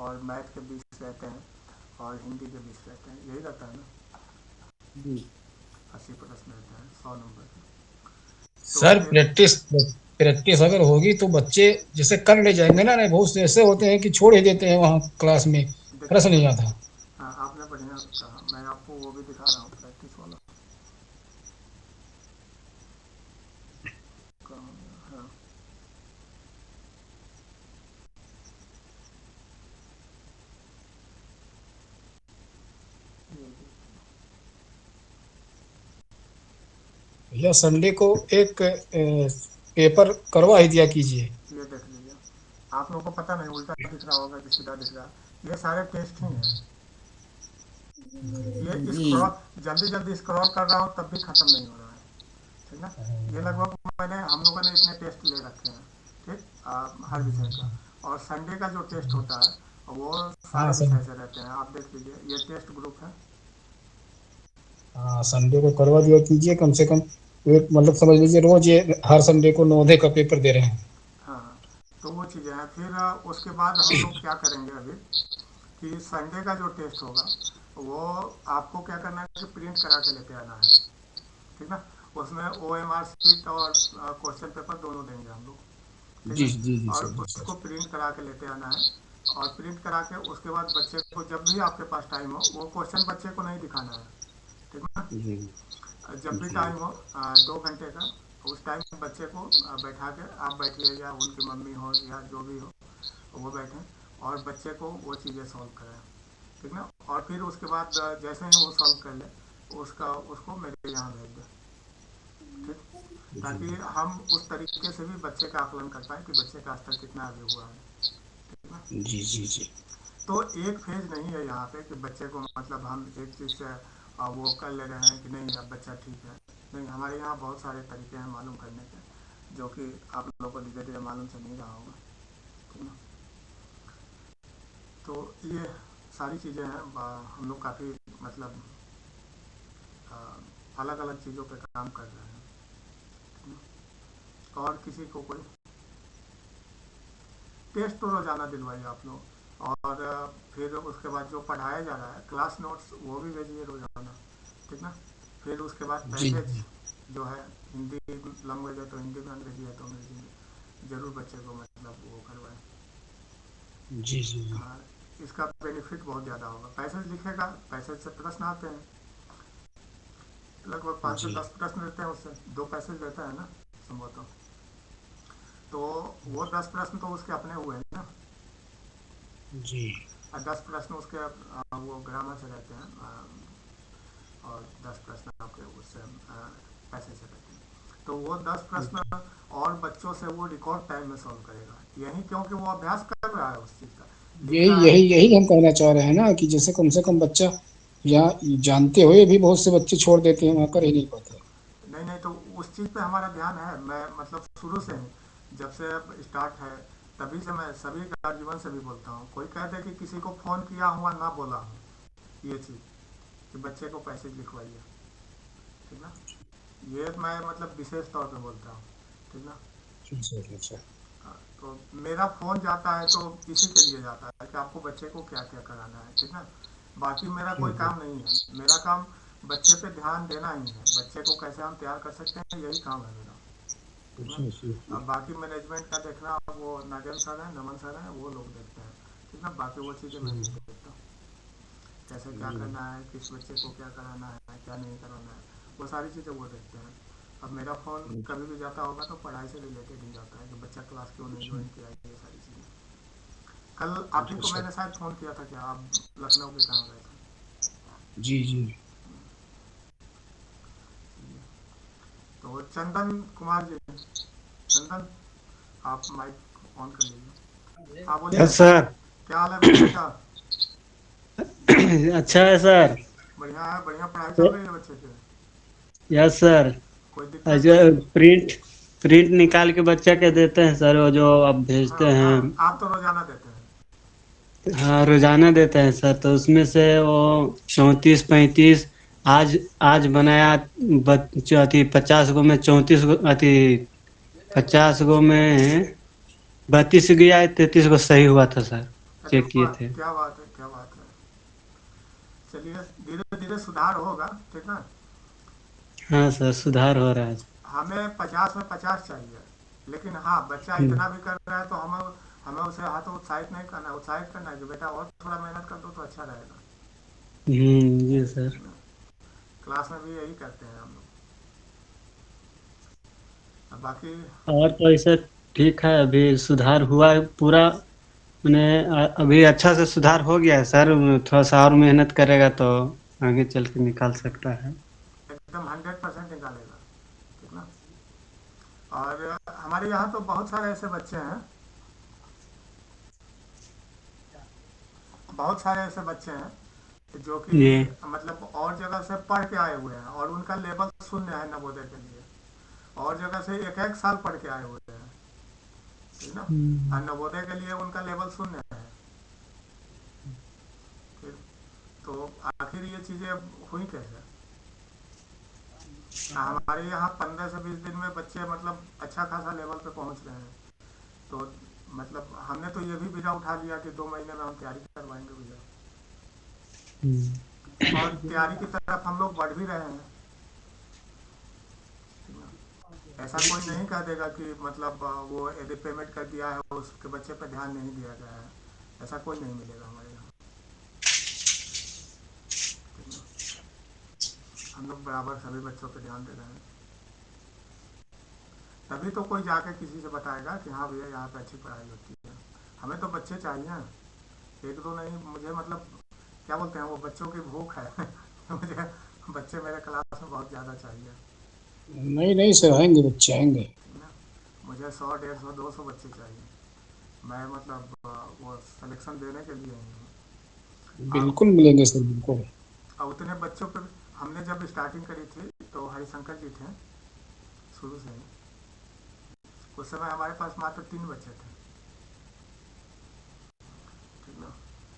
और मैथ के 20 रहते हैं, और हिंदी के 20 रहते हैं, यही रहता है ना। जी 80 प्रश्न रहते हैं 100 नंबर के। सर प्रैक्टिस अगर होगी तो बच्चे जैसे कर ले जाएंगे ना। नहीं बहुत से ऐसे होते हैं कि छोड़ ही देते हैं वहाँ क्लास में, प्रश्न नहीं आता। हाँ, आपने बढ़िया कहा, मैं आपको वो भी दिखा रहा हूँ प्रैक्टिस वाला। हाँ, भैया संडे को एक पेपर करवा ही दिया कीजिए। ये देख लीजिए, आप लोगों को पता नहीं उल्टा दिख रहा होगा कि सीधा दिख रहा है, ये सारे टेस्ट ही हैं। ये जी स्क्रॉल जल्दी जल्दी स्क्रॉल कर रहा हूँ तब भी खत्म नहीं हो रहा है, ठीक ना। ये लगभग हम लोगों ने इतने टेस्ट ले रखे हैं, ठीक, हर विषय का। और संडे का जो टेस्ट होता है वो हाँ सारे सर, विषय से रहते हैं, आप देख लीजिए, ये टेस्ट ग्रुप है। हाँ संडे को करवा दिया कीजिए कम से कम। एक मतलब समझ लीजिए रोज ये हर संडे को नवोदय का पेपर दे रहे हैं। हाँ, तो वो चीज़ें हैं। फिर उसके बाद हम लोग क्या करेंगे अभी, कि संडे का जो टेस्ट होगा वो आपको क्या करना है कि प्रिंट करा के लेके आना है, ठीक ना। उसमें OMR शीट और क्वेश्चन पेपर दोनों देंगे हम लोग, ठीक जी है। जी जी और सर, जी उसको सर। प्रिंट करा के लेते आना है, और प्रिंट करा के उसके बाद बच्चे को जब भी आपके पास टाइम हो, वो क्वेश्चन बच्चे को नहीं दिखाना है, ठीक ना। जी जब भी जी टाइम हो 2 घंटे का, उस टाइम बच्चे को बैठा के आप बैठिए, या उनकी मम्मी हो या जो भी हो वो बैठें, और बच्चे को वो चीज़ें सॉल्व कराएं, ठीक ना। और फिर उसके बाद जैसे ही वो सॉल्व कर ले, उसको मेरे यहाँ भेज दें, ठीक, ताकि हम उस तरीके से भी बच्चे का आकलन कर पाए कि बच्चे का स्तर कितना आगे हुआ है, ठीक ना। जी जी जी। तो एक फेज नहीं है यहाँ पे कि बच्चे को मतलब हम एक चीज़ से वो कर ले रहे हैं कि नहीं अब बच्चा ठीक है। नहीं, हमारे यहाँ बहुत सारे तरीके हैं मालूम करने के, जो कि आप लोगों को धीरे धीरे मालूम चल नहीं रहा होगा, ठीक ना। तो ये सारी चीज़ें हैं, हम लोग काफ़ी मतलब अलग अलग चीज़ों पे काम कर रहे हैं, ठीक ना? और किसी को कोई टेस्ट तो रोज़ाना दिलवाइए आप लोग, और फिर उसके बाद जो पढ़ाया जा रहा है क्लास नोट्स वो भी भेजिए रोज़ाना, ठीक ना। फिर उसके बाद जी पैकेज जो है, हिंदी लैंग्वेज है तो हिंदी में, अंग्रेजी है तो अंग्रेजी में, ज़रूर बच्चे को मतलब वो करवाएं। जी जी जी। हाँ, इसका बेनिफिट बहुत ज़्यादा होगा। पैसेज लिखेगा, पैसेज से प्रश्न आते हैं, लगभग 5 से जी 10 प्रश्न रहते हैं, उससे 2 पैसेज रहता है ना संभवतः। तो वो 10 प्रश्न तो उसके अपने हुए हैं ना, जी। और 10 प्रश्न उसके वो ग्रामर से रहते हैं, और 10 प्रश्न आपके उससे पैसे से रहते हैं। तो वो 10 प्रश्न और बच्चों से वो रिकॉर्ड टाइम में सॉल्व करेगा, यही क्योंकि वो अभ्यास कर रहा है उस चीज़ का, लिख यही रहा यही है। यही हम कहना चाह रहे हैं ना कि जैसे कम से कम बच्चा यहाँ जानते हुए भी बहुत से बच्चे छोड़ देते हैं, वहाँ कर ही नहीं पाते। उस चीज़ पे हमारा ध्यान है। मैं मतलब शुरू से ही जब से स्टार्ट है तभी से मैं सभी गार्जियन से भी बोलता हूँ, कोई कह दे कि किसी को फ़ोन किया हुआ ना बोला हूँ ये चीज़ कि बच्चे को पैसे लिखवाइए, ठीक ना। ये मैं मतलब विशेष तौर पे बोलता हूँ, ठीक ना। हाँ, तो मेरा फ़ोन जाता है तो इसी के लिए जाता है कि आपको बच्चे को क्या क्या कराना है, ठीक ना। बाकी मेरा कोई काम नहीं है, मेरा काम बच्चे पे ध्यान देना ही है, बच्चे को कैसे हम तैयार कर सकते हैं यही काम है मेरा, ठीक ना। अब बाकी मैनेजमेंट का देखना वो नागेंद्र सर हैं, नमन सर हैं, वो लोग देखते हैं, ठीक ना। बाकी वो चीज़ें मैं नहीं देखता हूँ, कैसे क्या करना है, किस बच्चे को क्या कराना है, क्या नहीं कराना है, वो सारी चीज़ें वो देखते हैं। अब मेरा फ़ोन कभी भी जाता होगा तो पढ़ाई से रिलेटेड ही जाता है कि बच्चा क्लास क्यों नहीं ज्वाइन किया, ये सारी चीज़ें। कल आप ही को मैंने शायद फ़ोन किया था, क्या आप लखनऊ के कहाँ गए थे? जी जी। तो चंदन कुमार जी, चंदन आप माइक ऑन कर लीजिए। हाँ बोलिए। Yes sir. क्या हाल है बच्चे का? अच्छा है सर। बढ़िया है, बढ़िया पढ़ाई चल रही है बच्चे की? Yes sir. कोई दिक्कत अच्छा, नहीं? प्रिंट निकाल के बच्चा के देते हैं सर, वो जो आप भेजते हाँ, हैं। हाँ, आप तो रोजाना देते हैं। हाँ रोजाना देते हैं सर, तो उसमें से वो 34-35 आज बनाया बच्चा 50 गो में 34 गो 50 गो में 32 गया, 33 गो सही हुआ था सर, अरे चेक किए वाह, थे। क्या बात है, क्या बात है। चलिए धीरे धीरे सुधार होगा, ठीक ना। हाँ सर, सुधार हो रहा है। हमें 50 में 50 चाहिए, लेकिन हाँ बच्चा इतना भी कर रहा है तो हमें उसे हाथों उत्साहित नहीं करना है, उत्साहित करना है कि बेटा और थोड़ा मेहनत कर दो तो अच्छा रहेगा। जी सर। क्लास में भी यही करते हैं हम लोग। अब बाकी और तो ऐसा ठीक है, अभी सुधार हुआ है पूरा, मैंने अभी अच्छा से सुधार हो गया है सर। थोड़ा सा और मेहनत करेगा तो आगे चल के निकाल सकता है। एकदम 100% निकालेगा, ठीक ना। और हमारे यहाँ तो बहुत सारे ऐसे बच्चे हैं, बहुत सारे ऐसे बच्चे हैं जो कि जी। मतलब और जगह से पढ़ के आए हुए हैं और उनका लेवल शून्य है नवोदय के लिए, और जगह से एक साल पढ़ के आए हुए हैं, ठीक ना। और नवोदय के लिए उनका लेवल शून्य है, ठीक। तो आखिर ये चीज़ें हुई कैसे? हमारे यहाँ 15 से 20 दिन में बच्चे मतलब अच्छा खासा लेवल पे पहुँच रहे हैं, तो मतलब हमने तो ये भी बीड़ा उठा लिया कि 2 महीने में हम तैयारी करवाएंगे भैया, और तैयारी की तरफ हम लोग बढ़ भी रहे हैं। ऐसा कोई नहीं कह देगा कि मतलब वो यदि पेमेंट कर दिया है उसके बच्चे पर ध्यान नहीं दिया गया है, ऐसा कोई नहीं मिलेगा हमारे यहाँ। हम लोग बराबर सभी बच्चों पर ध्यान दे रहे हैं, तभी तो कोई जाके किसी से बताएगा कि हाँ भैया यहाँ पे अच्छी पढ़ाई होती है। हमें तो बच्चे चाहिए, एक दो नहीं, मुझे मतलब क्या बोलते हैं वो बच्चों की भूख है मुझे बच्चे मेरे क्लास में बहुत ज़्यादा चाहिए। नहीं नहीं सर, आएंगे बच्चे आएंगे। ना, मुझे 100, 150, 200 बच्चे चाहिए। मैं मतलब वो सिलेक्शन देने के लिए ही हूँ। बिल्कुल मिलेंगे सर, बिल्कुल। और उतने बच्चों पे हमने जब स्टार्टिंग करी थी तो हरिशंकर जी थे शुरू से ही, उस समय हमारे पास मात्र 3 बच्चे थे, ठीक ना।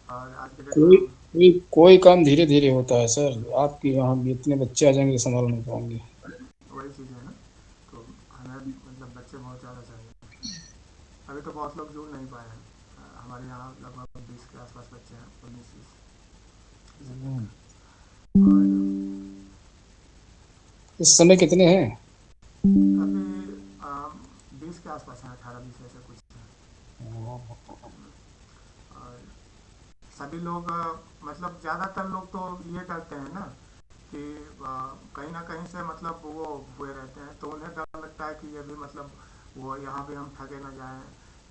और आज के डेट में कोई काम धीरे धीरे होता है सर, आपके यहाँ भी इतने बच्चे आ जाएंगे संभाल नहीं पाएंगे। वही चीज़ है ना, तो हमें मतलब बच्चे बहुत ज़्यादा चाहिए। अभी तो बहुत लोग जुड़ नहीं पाए हैं, हमारे यहाँ लगभग 20 के आसपास बच्चे हैं, 19-20। इस समय कितने हैं? अभी 20 के आसपास हैं, 18-20 ऐसे कुछ हैं। और सभी लोग मतलब ज़्यादातर लोग तो ये करते हैं ना कि कहीं ना कहीं से मतलब वो हुए रहते हैं, तो उन्हें डर लगता है कि ये भी मतलब वो यहाँ भी हम ठगे ना जाएं,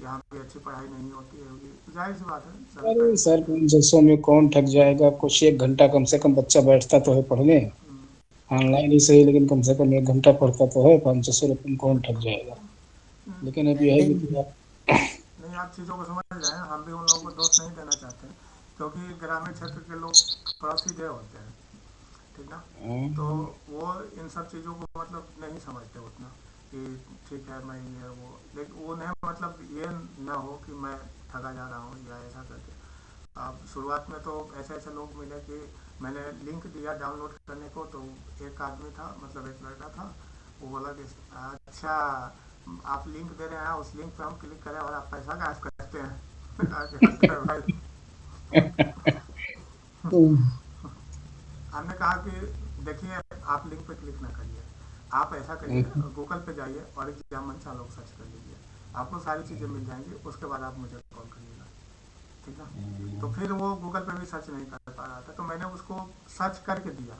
यहाँ भी अच्छी पढ़ाई नहीं होती है। जाहिर सी बात है। अरे सर 500 में कौन ठग जाएगा? कुछ 1 घंटा कम से कम बच्चा बैठता तो है पढ़ने, ऑनलाइन ही सही, लेकिन कम से कम 1 घंटा पढ़ता तो है। 500 रुपये में कौन ठग जाएगा? लेकिन अभी है नहीं, आप चीज़ों को समझ रहे हैं, हम भी उन लोगों को दोष नहीं देना चाहते, क्योंकि ग्रामीण क्षेत्र के लोग थोड़ा सीधे होते हैं, ठीक ना। तो वो इन सब चीज़ों को मतलब नहीं समझते उतना कि ठीक है मैं ये वो, लेकिन उन्हें मतलब ये ना हो कि मैं ठगा जा रहा हूँ या ऐसा करके। अब शुरुआत में तो ऐसे ऐसे लोग मिले कि मैंने लिंक दिया डाउनलोड करने को, तो एक आदमी था, मतलब एक लड़का था, वो बोला कि अच्छा आप लिंक दे रहे हैं, उस लिंक पे हम क्लिक करें और आप पैसा गायब करते हैं। भाई हमने कहा कि देखिए आप लिंक पे क्लिक ना करिए, आप ऐसा करिए गूगल पे जाइए और एग्जाम मंच लोग सर्च कर लीजिए, आपको सारी चीज़ें मिल जाएंगी, उसके बाद आप मुझे कॉल करिएगा, ठीक ना। तो फिर वो गूगल पे भी सर्च नहीं कर पा रहा था, तो मैंने उसको सर्च करके दिया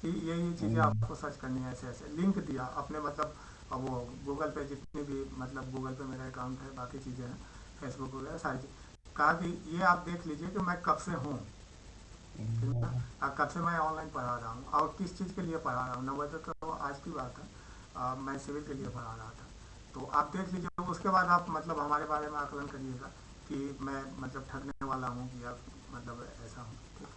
कि ये चीज़ें आपको सर्च करनी है, ऐसे ऐसे लिंक दिया अपने मतलब। अब वो गूगल पे जितनी भी मतलब गूगल पे मेरा अकाउंट है, बाकी चीज़ें हैं, फेसबुक वगैरह सारी चीज़, कहा कि ये आप देख लीजिए कि मैं कब से हूँ, ठीक ना, कब से मैं ऑनलाइन पढ़ा रहा हूँ और किस चीज़ के लिए पढ़ा रहा हूँ। 90 तो आज की बात है, मैं सिविल के लिए पढ़ा रहा था, तो आप देख लीजिए, उसके बाद आप मतलब हमारे बारे में आकलन करिएगा कि मैं मतलब ठगने वाला हूँ या मतलब ऐसा हूँ, ठीक।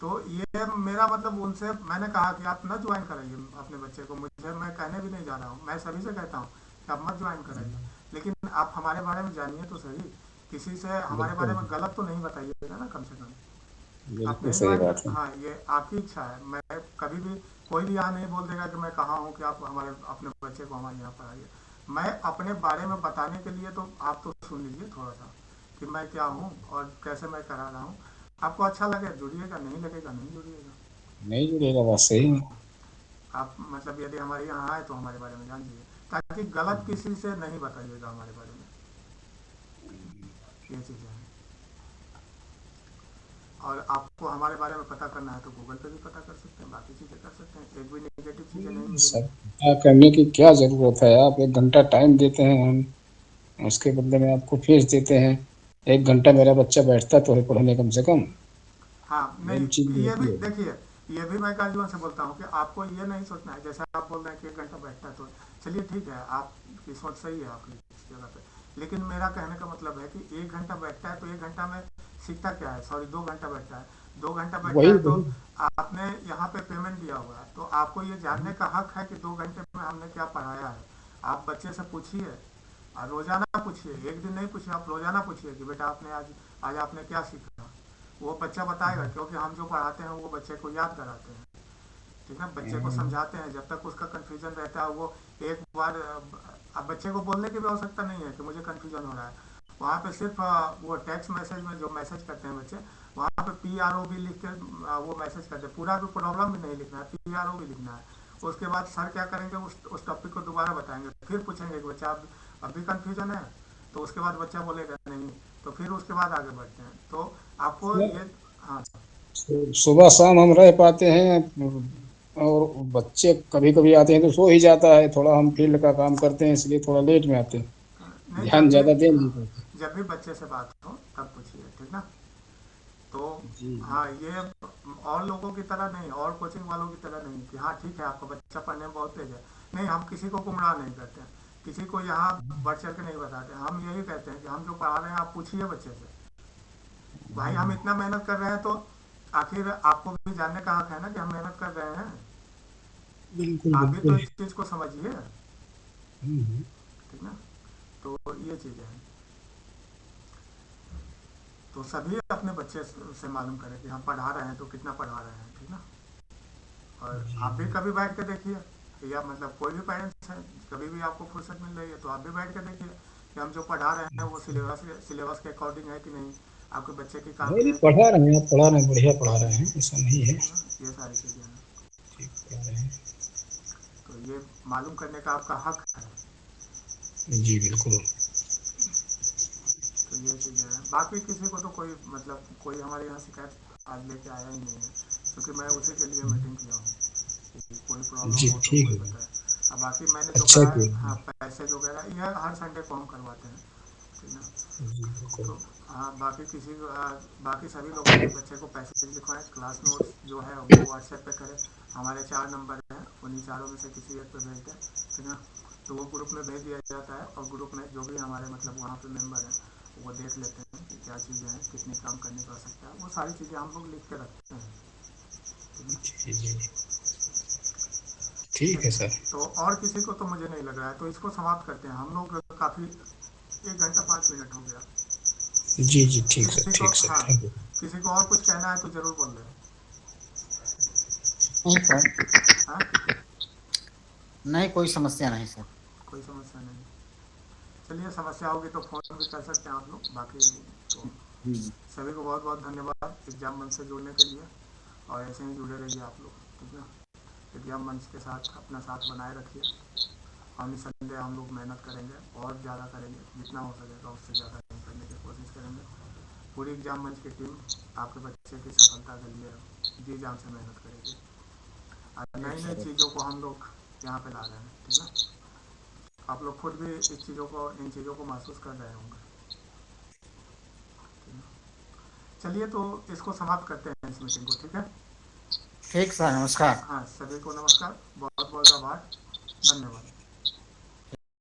तो ये मेरा मतलब उनसे मैंने कहा कि आप न ज्वाइन कराइए अपने बच्चे को, मुझे मैं कहने भी नहीं जा रहा हूँ, मैं सभी से कहता हूँ कि आप मत ज्वाइन कराइए, लेकिन आप हमारे बारे में जानिए तो सही, किसी से हमारे बारे में गलत तो नहीं बताइएगा ना, कम से कम आप बिल्कुल नहीं सही ज्वाइन बात कर। है। हाँ, ये आपकी इच्छा है, मैं कभी भी कोई भी यहाँ नहीं बोल देगा कि मैं कहाँ हूँ कि आप हमारे अपने बच्चे को हमारे यहाँ पढ़ाइए। मैं अपने बारे में बताने के लिए तो आप तो सुन लीजिए थोड़ा सा कि मैं क्या हूँ और कैसे मैं करा रहा हूँ, आपको अच्छा लगे जुड़िएगा, नहीं लगेगा नहीं जुड़िएगा। नहीं जुड़ेगा, बात सही है। हाँ, आप मतलब यदि हमारे यहाँ आए तो हमारे बारे में जान लीजिए, ताकि गलत किसी से नहीं बताइएगा हमारे बारे में, ये चीज़ें हैं। और आपको हमारे बारे में पता करना है तो गूगल पे भी पता कर सकते हैं, बाकी चीज़ें कर सकते हैं, एक भी नेगेटिव चीज़ें नहीं मिलेंगी। सब पता करने की क्या जरूरत है? आप 1 घंटा टाइम देते हैं, हम उसके बदले में आपको फीस देते हैं। 1 घंटा मेरा बच्चा बैठता तो है पढ़ने कम से कम, हाँ मेन नहीं, चीज ये भी होती है। देखिए, ये भी मैं काजून से बोलता हूँ कि आपको ये नहीं सोचना है, जैसे आप बोल रहे हैं कि 1 घंटा बैठता है तो चलिए ठीक है, आपकी सोच सही है आपकी इस जगह पे, लेकिन मेरा कहने का मतलब है कि 1 घंटा बैठता है तो 1 घंटा में सीखता क्या है, सॉरी 2 घंटा बैठता है, 2 घंटा बैठता वही है तो वही आपने यहाँ पे पेमेंट दिया हुआ है, तो आपको ये जानने का हक है कि 2 घंटे में हमने क्या पढ़ाया है। आप बच्चे से पूछिए और रोजाना पूछिए, एक दिन नहीं पूछिए, आप रोजाना पूछिए कि बेटा आपने आज आज आपने क्या सीखा, वो बच्चा बताएगा, क्योंकि हम जो पढ़ाते हैं वो बच्चे को याद कराते हैं, ठीक है, बच्चे को समझाते हैं, जब तक उसका कन्फ्यूजन रहता है वो एक बार अब बच्चे को बोलने की भी आवश्यकता नहीं है कि मुझे कन्फ्यूजन हो रहा है, वहाँ पे सिर्फ वो टेक्स्ट मैसेज में जो मैसेज करते हैं बच्चे, वहाँ पे PROV लिख के वो मैसेज करते हैं, पूरा भी प्रॉब्लम भी नहीं लिखना है, PROV लिखना है। उसके बाद सर क्या करेंगे, उस टॉपिक को दोबारा बताएंगे, फिर पूछेंगे कि बच्चा अब भी कन्फ्यूजन है, तो उसके बाद बच्चा बोलेगा नहीं, तो फिर उसके बाद आगे बढ़ते हैं, तो आपको ये। हाँ सुबह शाम हम रह पाते हैं, और बच्चे कभी कभी आते हैं तो सो ही जाता है, थोड़ा हम फील्ड का काम करते हैं इसलिए थोड़ा लेट में आते हैं, नहीं, ध्यान ज्यादा दे नहीं हाँ, पाते। जब भी बच्चे से बात हो तब पूछिए, ठीक ना। तो जी हाँ, ये और लोगों की तरह नहीं, और कोचिंग वालों की तरह नहीं कि हाँ ठीक है आपका बच्चा पढ़ने में बहुत तेज है, नहीं, हम किसी को गुमराह नहीं करते हैं, किसी को यहाँ बढ़ चढ़ के नहीं बताते, हम यही कहते हैं कि हम जो पढ़ा रहे हैं आप पूछिए बच्चे से, भाई हम इतना मेहनत कर रहे हैं तो आखिर आपको भी जानने का हक है ना कि हम मेहनत कर रहे हैं, बिल्कुल आप भी तो बिल्कुल। इस चीज़ को समझिए, हम्म। ठीक ना। तो ये चीज़ें हैं, तो सभी अपने बच्चे से मालूम करें कि हम पढ़ा रहे हैं तो कितना पढ़ा रहे हैं, ठीक ना। और आप भी कभी बैठ के देखिए, या मतलब कोई भी पेरेंट्स है, कभी भी आपको फुर्सत मिल रही है तो आप भी बैठ के देखिए कि हम जो पढ़ा रहे हैं वो सिलेबस के अकॉर्डिंग है कि नहीं, आपके बच्चे की नहीं कापी नहीं, है कि पढ़ा नहीं, रहे हैं, आप पढ़ा रहे हैं, बढ़िया पढ़ा रहे हैं, ऐसा नहीं है। है ना, ये सारी चीज़ें हैं, ठीक पढ़ा रहे हैं। तो ये मालूम करने का आपका हक है। जी बिल्कुल। तो ये चीज़ें हैं, बाकी किसी को तो कोई मतलब कोई हमारे यहाँ शिकायत आज लेके आया ही नहीं है, क्योंकि मैं उसी के लिए मीटिंग किया हूँ कि कोई प्रॉब्लम जी हो तो ठीक कोई है, बताए। अब बाकी मैंने जो अच्छा कहा है, हाँ किया। पैसेज वगैरह ये हर संडे को हम करवाते हैं, ठीक ना। जी बिल्कुल। तो हाँ, बाकी किसी को बाकी सभी लोग अपने बच्चे को पैसेज लिखवाएं, क्लास नोट्स जो है वो व्हाट्सएप पे करें, हमारे 4 नंबर हैं, उन्हीं चारों में से किसी एक पे भेज दें, ठीक ना। तो वो ग्रुप में भेज दिया जाता है और ग्रुप में जो भी हमारे मतलब वहाँ पे मेंबर हैं वो देख लेते हैं कि क्या चीज़ें हैं, कितनी काम करने की आवश्यकता है, वो सारी चीज़ें हम लोग लिख के रखते हैं, जी जी ठीक है सर। तो और किसी को तो मुझे नहीं लग रहा है, तो इसको समाप्त करते हैं हम लोग। काफ़ी 1 घंटा 5 मिनट हो गया। जी जी ठीक सर, किसी को, ठीक सर, हाँ, थैंक यू। किसी को और कुछ कहना है तो जरूर बोल दें। नहीं सर, हाँ, नहीं कोई समस्या नहीं सर। कोई समस्या नहीं। चलिए, समस्या होगी तो फ़ोन भी कर सकते हैं आप लोग। बाकी तो जी सभी को बहुत बहुत धन्यवाद एग्जाम मंच से जुड़ने के लिए, और ऐसे ही जुड़े रहिए आप लोग, ठीक ना। एग्जाम मंच के साथ अपना साथ बनाए रखिए, और निसंदेह हम लोग मेहनत करेंगे और ज़्यादा करेंगे, जितना हो सकेगा उससे ज़्यादा करने की कोशिश करेंगे। पूरी एग्जाम मंच की टीम आपके बच्चे की सफलता के लिए जी जान से मेहनत करेगी, और नई नई चीज़ों को हम लोग यहाँ पे ला रहे हैं, ठीक ना। आप लोग खुद भी इन चीज़ों को महसूस कर रहे होंगे। चलिए, तो इसको समाप्त करते हैं इस मीटिंग को, ठीक है। ठीक सर, नमस्कार। हाँ, सभी को नमस्कार, बहुत बहुत आभार, धन्यवाद।